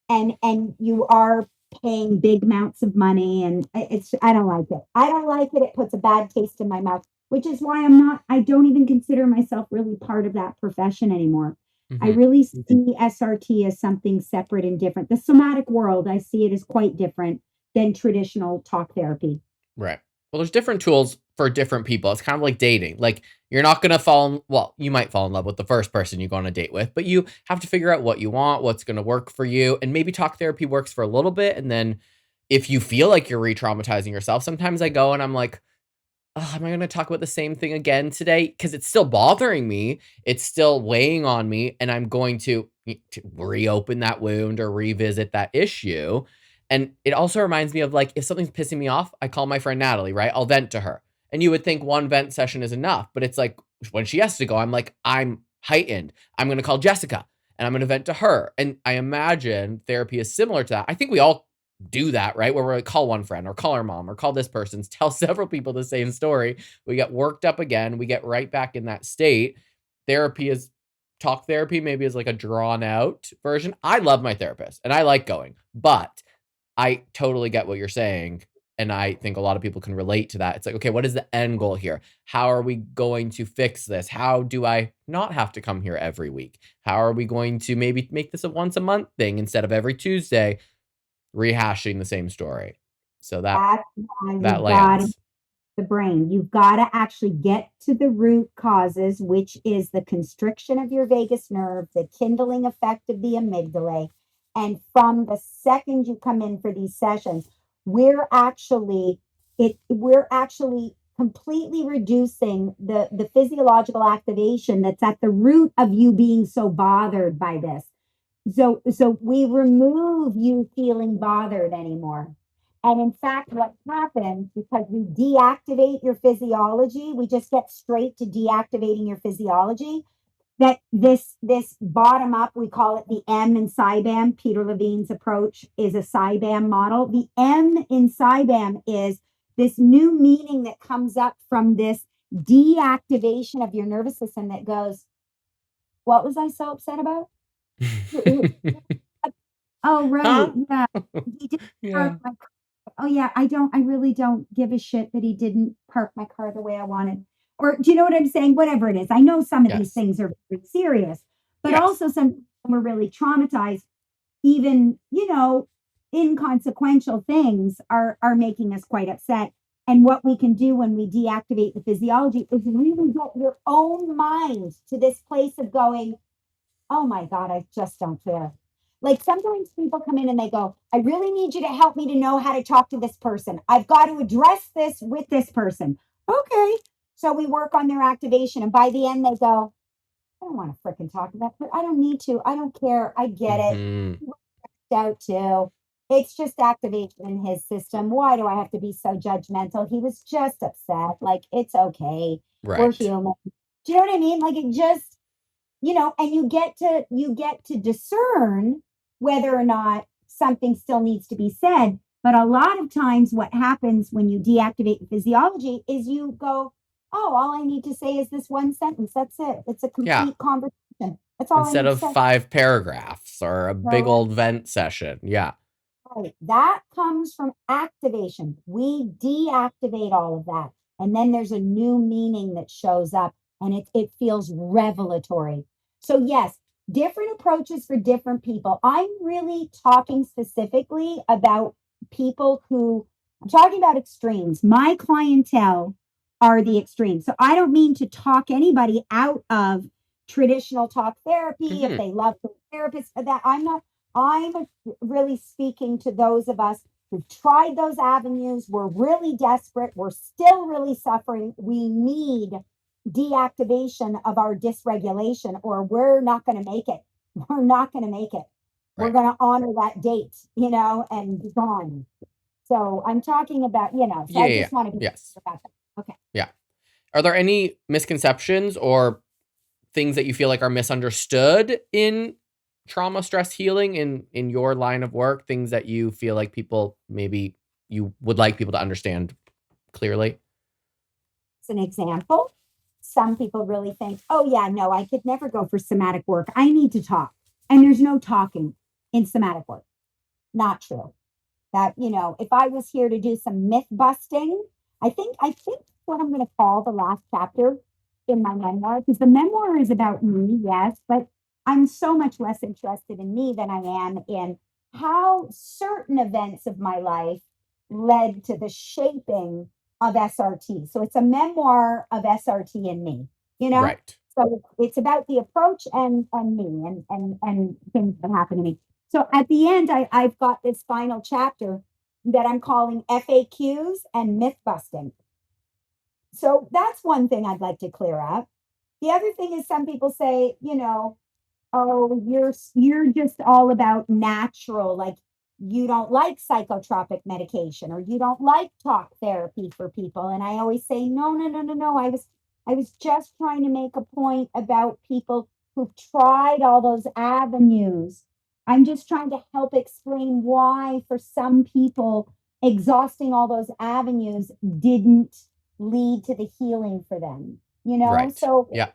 And you are paying big amounts of money and it's I don't like it. I don't like it. It puts a bad taste in my mouth, which is why I don't even consider myself really part of that profession anymore. I Mm-hmm. really see SRT as something separate and different. The somatic world, I see it as quite different than traditional talk therapy. Right. Well, there's different tools for different people. It's kind of like dating. Like, you're not going to well, you might fall in love with the first person you go on a date with, but you have to figure out what you want, what's going to work for you. And maybe talk therapy works for a little bit. And then if you feel like you're re traumatizing yourself, sometimes I go and I'm like, oh, am I going to talk about the same thing again today? Because it's still bothering me. It's still weighing on me. And I'm going to reopen that wound or revisit that issue. And it also reminds me of like, if something's pissing me off, I call my friend Natalie, right? I'll vent to her. And you would think one vent session is enough. But it's like when she has to go, I'm like, I'm heightened. I'm going to call Jessica and I'm going to vent to her. And I imagine therapy is similar to that. I think we all do that, right? Where we like, call one friend or call our mom or call this person, tell several people the same story. We get worked up again. We get right back in that state. Therapy is talk therapy, maybe is like a drawn out version. I love my therapist and I like going, but I totally get what you're saying. And I think a lot of people can relate to that. It's like, okay, what is the end goal here? How are we going to fix this? How do I not have to come here every week? How are we going to maybe make this a once a month thing instead of every Tuesday? Rehashing the same story. So That's why that you've got lands. the brain. You've got to actually get to the root causes, which is the constriction of your vagus nerve, the kindling effect of the amygdala. And from the second you come in for these sessions, we're actually completely reducing the physiological activation that's at the root of you being so bothered by this. So we remove you feeling bothered anymore. And in fact, what happens because we deactivate your physiology, we just get straight to deactivating your physiology. that this bottom up, we call it the M in CIBAM. Peter Levine's approach is a CIBAM model. The M in CIBAM is this new meaning that comes up from this deactivation of your nervous system that goes, what was I so upset about? Oh, right. Huh? Yeah. He did park Yeah. my car. Oh, yeah. I really don't give a shit that he didn't park my car the way I wanted. Or do you know what I'm saying? Whatever it is. I know some of these Yes. things are very serious, but Yes. also some of them are really traumatized. Even, inconsequential things are making us quite upset. And what we can do when we deactivate the physiology is really get your own mind to this place of going, oh my God, I just don't care. Like sometimes people come in and they go, I really need you to help me to know how to talk to this person. I've got to address this with this person. Okay. So we work on their activation. And by the end, they go, I don't want to freaking talk to that, but I don't need to. I don't care. I get it. Hmm. Out too. It's just activation in his system. Why do I have to be so judgmental? He was just upset. Like, it's okay. We're Right. human. Do you know what I mean? Like it just, and you get to discern whether or not something still needs to be said. But a lot of times what happens when you deactivate the physiology is you go, oh, all I need to say is this one sentence. That's it. It's a Yeah. complete conversation. That's all I Instead need to of say. 5 paragraphs or a big Right. old vent session. Yeah. Right. That comes from activation. We deactivate all of that. And then there's a new meaning that shows up and it feels revelatory. So, yes, different approaches for different people. I'm really talking specifically about people who I'm talking about extremes. My clientele are the extremes. So, I don't mean to talk anybody out of traditional talk therapy if Hmm. they love the therapist. That I'm really speaking to those of us who've tried those avenues. We're really desperate. We're still really suffering. We need deactivation of our dysregulation, or we're not going to make it. We're not going to make it. We're Right. going to honor that date, and be gone. So I'm talking about, so Yeah. I Yeah. Yeah. just want to be Yes. clear about that. Okay. Yeah. Are there any misconceptions or things that you feel like are misunderstood in trauma stress healing in your line of work? Things that you feel like people maybe you would like people to understand clearly? As an example, some people really think, oh, yeah, no, I could never go for somatic work. I need to talk. And there's no talking in somatic work. Not true. That, if I was here to do some myth busting, I think what I'm going to call the last chapter in my memoir, because the memoir is about me, yes, but I'm so much less interested in me than I am in how certain events of my life led to the shaping of SRT. So it's a memoir of SRT and me, you know? Right. So it's about the approach and me and things that happen to me. So at the end, I've got this final chapter that I'm calling FAQs and myth busting. So that's one thing I'd like to clear up. The other thing is some people say, oh, you're just all about natural, like you don't like psychotropic medication or you don't like talk therapy for people. And I always say, no, no, no, no, no. I was just trying to make a point about people who've tried all those avenues. I'm just trying to help explain why for some people exhausting all those avenues didn't lead to the healing for them. Right. So Yeah.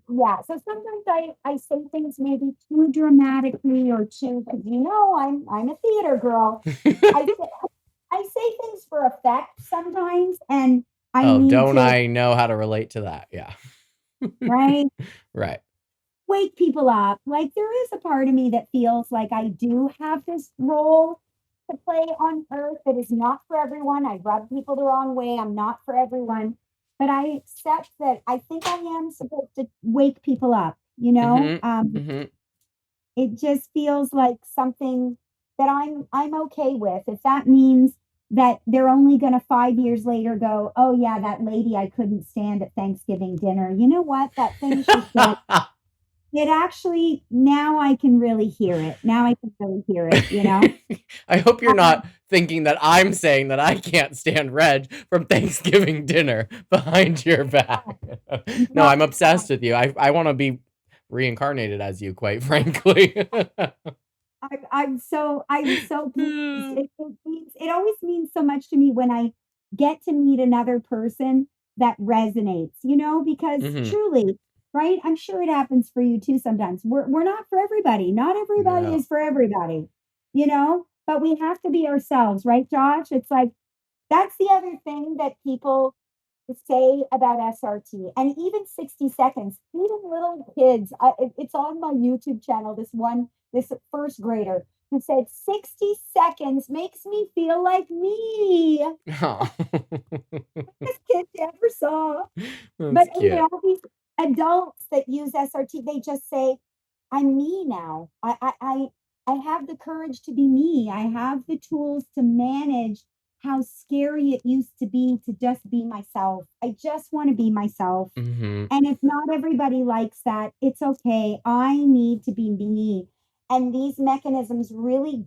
yeah, so sometimes I say things maybe too dramatically or too, because I'm a theater girl. I say, I say things for effect sometimes, and I Oh, need don't to, I know how to relate to that? Yeah. right, Right. wake people up. Like there is a part of me that feels like I do have this role to play on earth that is not for everyone. I rub people the wrong way. I'm not for everyone. But I accept that I think I am supposed to wake people up, Mhm. Mhm. it just feels like something that I'm okay with. If that means that they're only going to 5 years later go, oh yeah, that lady I couldn't stand at Thanksgiving dinner. You know what? That thing she said, it actually now I can really hear it. Now I can really hear it. I hope you're Um, not thinking that I'm saying that I can't stand Reg from Thanksgiving dinner behind your back. No, no, I'm obsessed with you. I want to be reincarnated as you, quite frankly. I'm so pleased. It always means so much to me when I get to meet another person that resonates, because Mhm. truly, right? I'm sure it happens for you too sometimes. We're not for everybody. Not everybody No. is for everybody, but we have to be ourselves, right, Josh? It's like that's the other thing that people say about SRT and even 60 seconds, even little kids. It's on my YouTube channel. This first grader who said 60 seconds makes me feel like me. Aw. This kid never saw. That's But cute. all these adults that use SRT, they just say, I'm me now. I have the courage to be me. I have the tools to manage how scary it used to be to just be myself. I just want to be myself. Mhm. And if not everybody likes that, it's okay. I need to be me. And these mechanisms really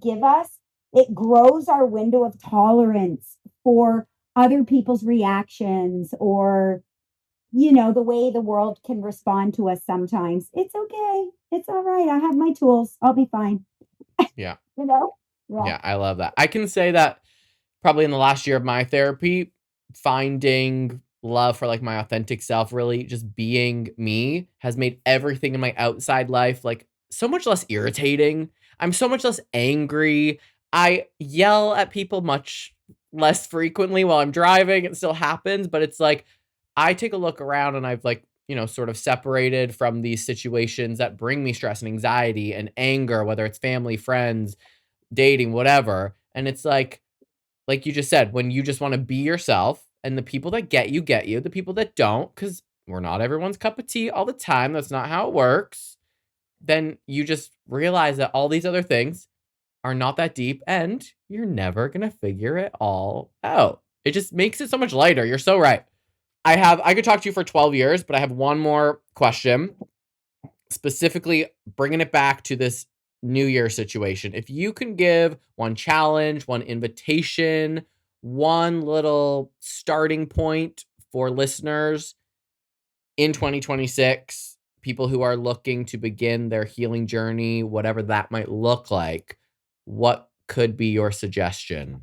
it grows our window of tolerance for other people's reactions or the way the world can respond to us sometimes. It's okay. It's all right. I have my tools. I'll be fine. Yeah. You know? Yeah. Yeah, I love that. I can say that probably in the last year of my therapy, finding love for like my authentic self, really just being me has made everything in my outside life like so much less irritating. I'm so much less angry. I yell at people much less frequently while I'm driving. It still happens, but it's like I take a look around and I've like, sort of separated from these situations that bring me stress and anxiety and anger, whether it's family, friends, dating, whatever. And it's like you just said, when you just want to be yourself and the people that get you, the people that don't, because we're not everyone's cup of tea all the time. That's not how it works. Then you just realize that all these other things are not that deep and you're never going to figure it all out. It just makes it so much lighter. You're so right. I could talk to you for 12 years, but I have one more question, specifically bringing it back to this New Year situation. If you can give one challenge, one invitation, one little starting point for listeners in 2026, people who are looking to begin their healing journey, whatever that might look like, what could be your suggestion?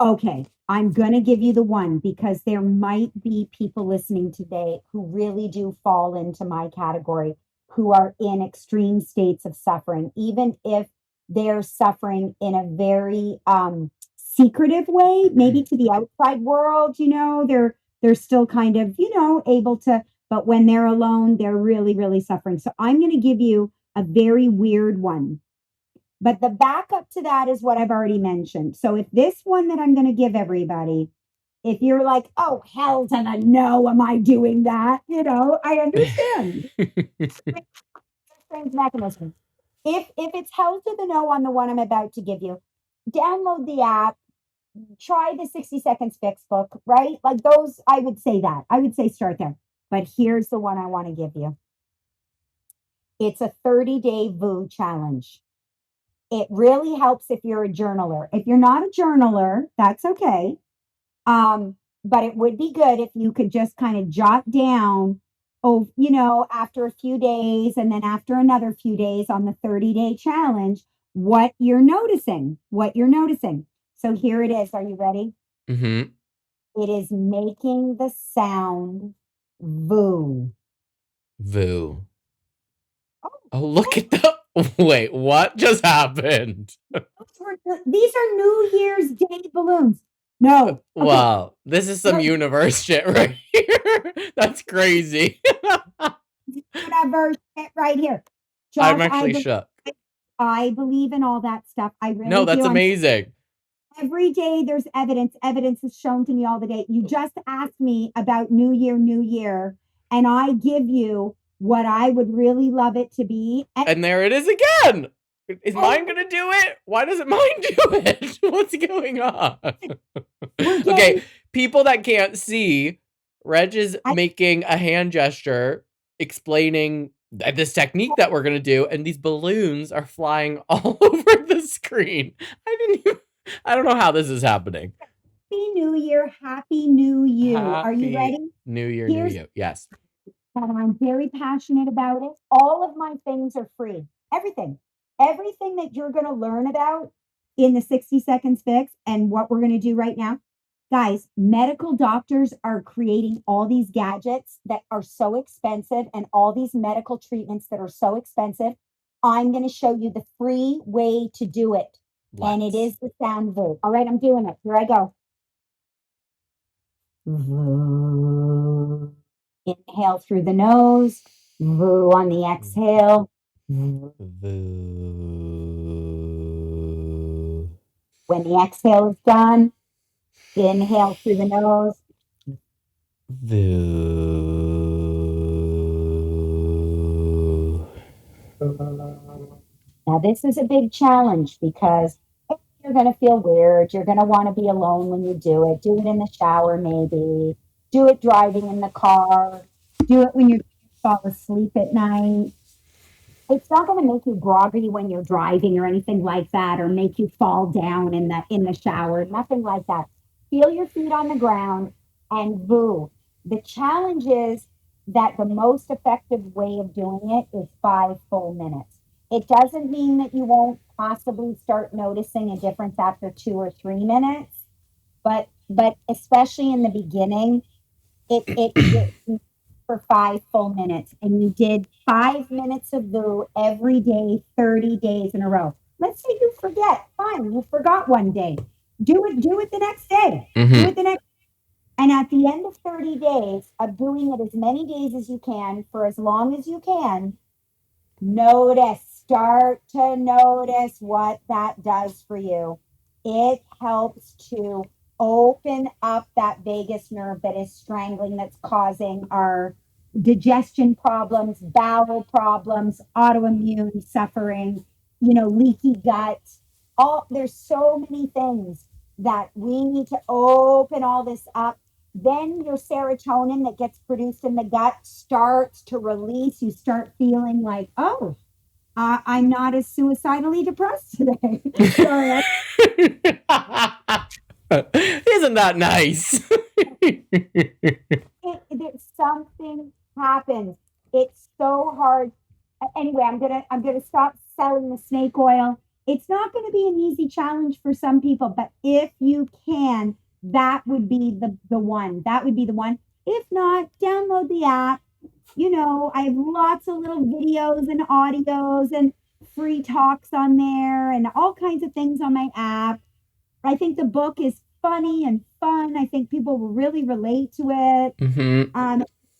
Okay, I'm going to give you the one because there might be people listening today who really do fall into my category, who are in extreme states of suffering, even if they're suffering in a very secretive way, maybe to the outside world, they're still kind of, able to, but when they're alone, they're really, really suffering. So I'm going to give you a very weird one, but the backup to that is what I've already mentioned. So if this one that I'm going to give everybody, if you're like, oh, hell to the no, am I doing that? I understand. Strange mechanism. If it's hell to the no on the one I'm about to give you, download the app, try the 60 seconds fix book, right? Like those, I would say that. I would say start there. But here's the one I want to give you. It's a 30-day VOO challenge. It really helps if you're a journaler. If you're not a journaler, that's okay. But it would be good if you could just kind of jot down, after a few days and then after another few days on the 30-day challenge, what you're noticing, what you're noticing. So here it is. Are you ready? Mm-hmm. It is making the sound VOO. Voo. Oh, Oh, look at the. Wait, what just happened? these are New Year's Day balloons. No. Okay. Wow, this is some universe shit right here. That's crazy. Whatever right here. I'm Josh, actually shook. I believe in all that stuff. I No, really that's do. amazing. Every day there's evidence. Evidence is shown to me all the day. You just asked me about New Year, and I give you what I would really love it to be. And there it is again. Is mine And gonna do it? Why doesn't mine do it? What's going on? we're Okay, getting people that can't see, Reg is I, making a hand gesture explaining this technique that we're gonna do, and these balloons are flying all over the screen. I don't know how this is happening. Happy New Year. Happy New You. Are you Happy ready? New Year, New Here's You. Yes. and I'm very passionate about it. All of my things are free. Everything. Everything that you're going to learn about in the 60 seconds fix and what we're going to do right now. Guys, medical doctors are creating all these gadgets that are so expensive and all these medical treatments that are so expensive. I'm going to show you the free way to do it. And it Let's. is the sound vote. All right, I'm doing it. Here I go. Inhale through the nose. On the exhale. When Voo. the exhale is done, inhale through the nose. Voo. Now, this is a big challenge because you're going to feel weird. You're going to want to be alone when you do it. Do it in the shower, maybe. Do it driving in the car. Do it when you fall asleep at night. It's not going to make you groggy when you're driving or anything like that, or make you fall down in the shower. Nothing like that. Feel your feet on the ground and boo. The challenge is that the most effective way of doing it is 5 full minutes. It doesn't mean that you won't possibly start noticing a difference after 2 or 3 minutes, but especially in the beginning, it for 5 full minutes, and you did 5 minutes of Boo every day, 30 days in a row. Let's say you forget. Fine, you forgot one day. Do it the next day. Do it the next. And at the end of 30 days of doing it as many days as you can for as long as you can, start to notice what that does for you. It helps to open up that vagus nerve that is strangling, that's causing our digestion problems, bowel problems, autoimmune suffering, leaky gut. There's so many things that we need to open all this up. Then your serotonin that gets produced in the gut starts to release. You start feeling like, oh, I'm not as suicidally depressed today. Sorry. Isn't that nice? Something happens. It's so hard. Anyway, I'm gonna stop selling the snake oil. It's not going to be an easy challenge for some people, but if you can, that would be the one. That would be the one. If not, download the app. I have lots of little videos and audios and free talks on there and all kinds of things on my app. I think the book is funny and fun. I think people will really relate to it.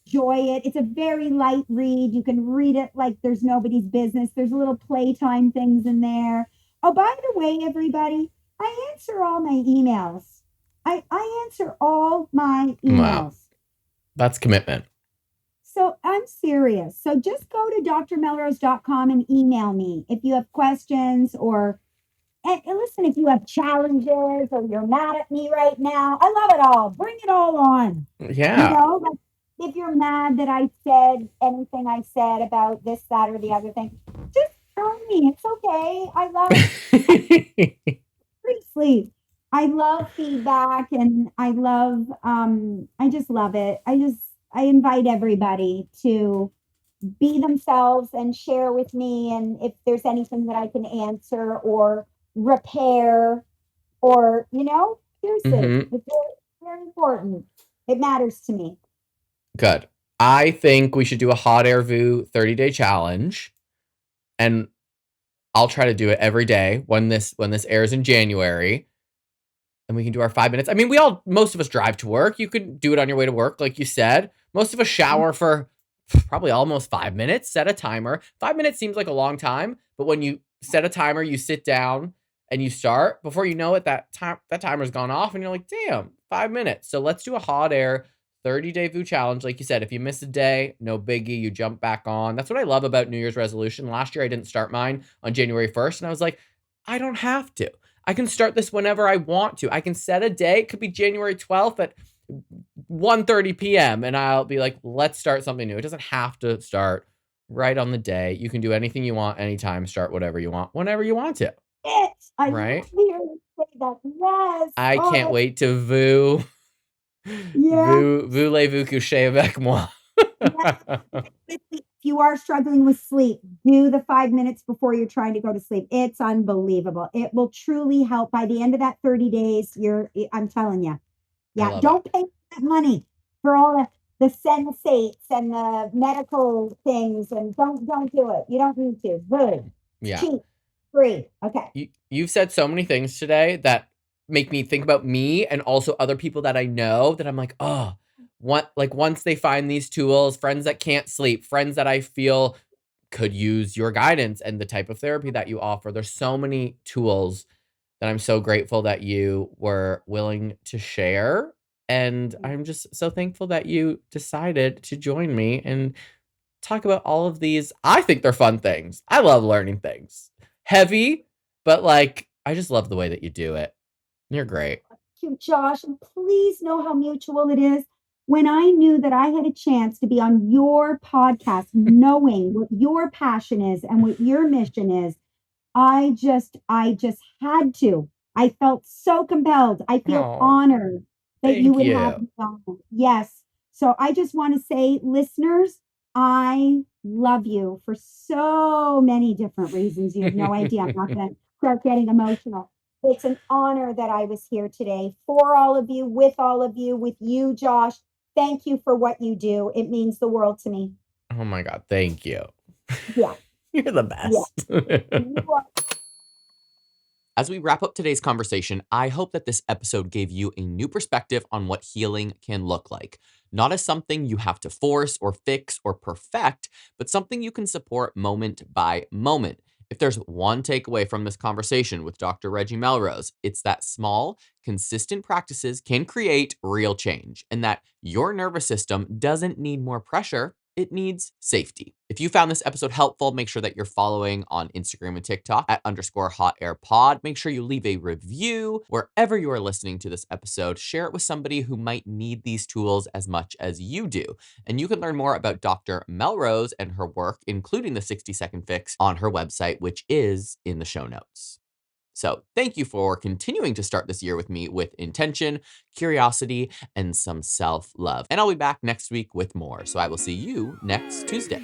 Enjoy it. It's a very light read. You can read it like there's nobody's business. There's little playtime things in there. Oh, by the way, everybody, I answer all my emails. I answer all my emails. Wow. That's commitment. So I'm serious. So just go to drmelrose.com and email me if you have questions and listen, if you have challenges or you're mad at me right now. I love it all. Bring it all on. Yeah. Like if you're mad that I said anything I said about this, that, or the other thing, just tell me. It's okay. I love seriously. I love feedback and I just love it. I invite everybody to be themselves and share with me. And if there's anything that I can answer or repair or, seriously, it's very, very important. It matters to me. Good. I think we should do a hot air VU 30-day challenge. And I'll try to do it every day when this airs in January. And we can do our 5 minutes. I mean, most of us drive to work. You could do it on your way to work, like you said. Most of us shower for probably almost 5 minutes. Set a timer. 5 minutes seems like a long time, but when you set a timer, you sit down and you start. Before you know it, that timer's gone off, and you're like, damn, 5 minutes. So let's do a hot air 30-day VU challenge. Like you said, if you miss a day, no biggie. You jump back on. That's what I love about New Year's resolution. Last year, I didn't start mine on January 1st, and I was like, I don't have to. I can start this whenever I want to. I can set a day. It could be January 12th at 1:30 p.m. And I'll be like, let's start something new. It doesn't have to start right on the day. You can do anything you want, anytime, start whatever you want, whenever you want to. Yes, I right? Say that. Yes. I can't wait to VU. Yeah. Voulez-vous coucher avec moi? Yes, if you are struggling with sleep, do the 5 minutes before you're trying to go to sleep. It's unbelievable. It will truly help. By the end of that 30 days, I'm telling you. I Yeah, love it. don't pay that money for all the sensates and the medical things, and don't do it. You don't need to. Really. It's Yeah. cheap, free. Okay. You've said so many things today that make me think about me and also other people that I know that I'm like, oh, what like once they find these tools, friends that can't sleep, friends that I feel could use your guidance and the type of therapy that you offer. There's so many tools that I'm so grateful that you were willing to share. And I'm just so thankful that you decided to join me and talk about all of these. I think they're fun things. I love learning things. Heavy, but like I just love the way that you do it. You're great. You, Josh, and please know how mutual it is. When I knew that I had a chance to be on your podcast, knowing what your passion is and what your mission is, I just had to. I felt so compelled. I feel Oh, honored that you thank would have you. me on. Yes. So I just want to say, listeners, I love you for so many different reasons. You have no idea. I'm not going to start getting emotional. It's an honor that I was here today for all of you, with you, Josh. Thank you for what you do. It means the world to me. Oh my god, thank you. Yeah. You're the Yeah. best. You are. As we wrap up today's conversation, I hope that this episode gave you a new perspective on what healing can look like. Not as something you have to force or fix or perfect, but something you can support moment by moment. If there's one takeaway from this conversation with Dr. Reggie Melrose, it's that small, consistent practices can create real change and that your nervous system doesn't need more pressure. It needs safety. If you found this episode helpful, make sure that you're following on Instagram and TikTok at _hotairpod. Make sure you leave a review wherever you are listening to this episode. Share it with somebody who might need these tools as much as you do. And you can learn more about Dr. Melrose and her work, including the 60-second fix, on her website, which is in the show notes. So, thank you for continuing to start this year with me with intention, curiosity, and some self love. And I'll be back next week with more. So, I will see you next Tuesday.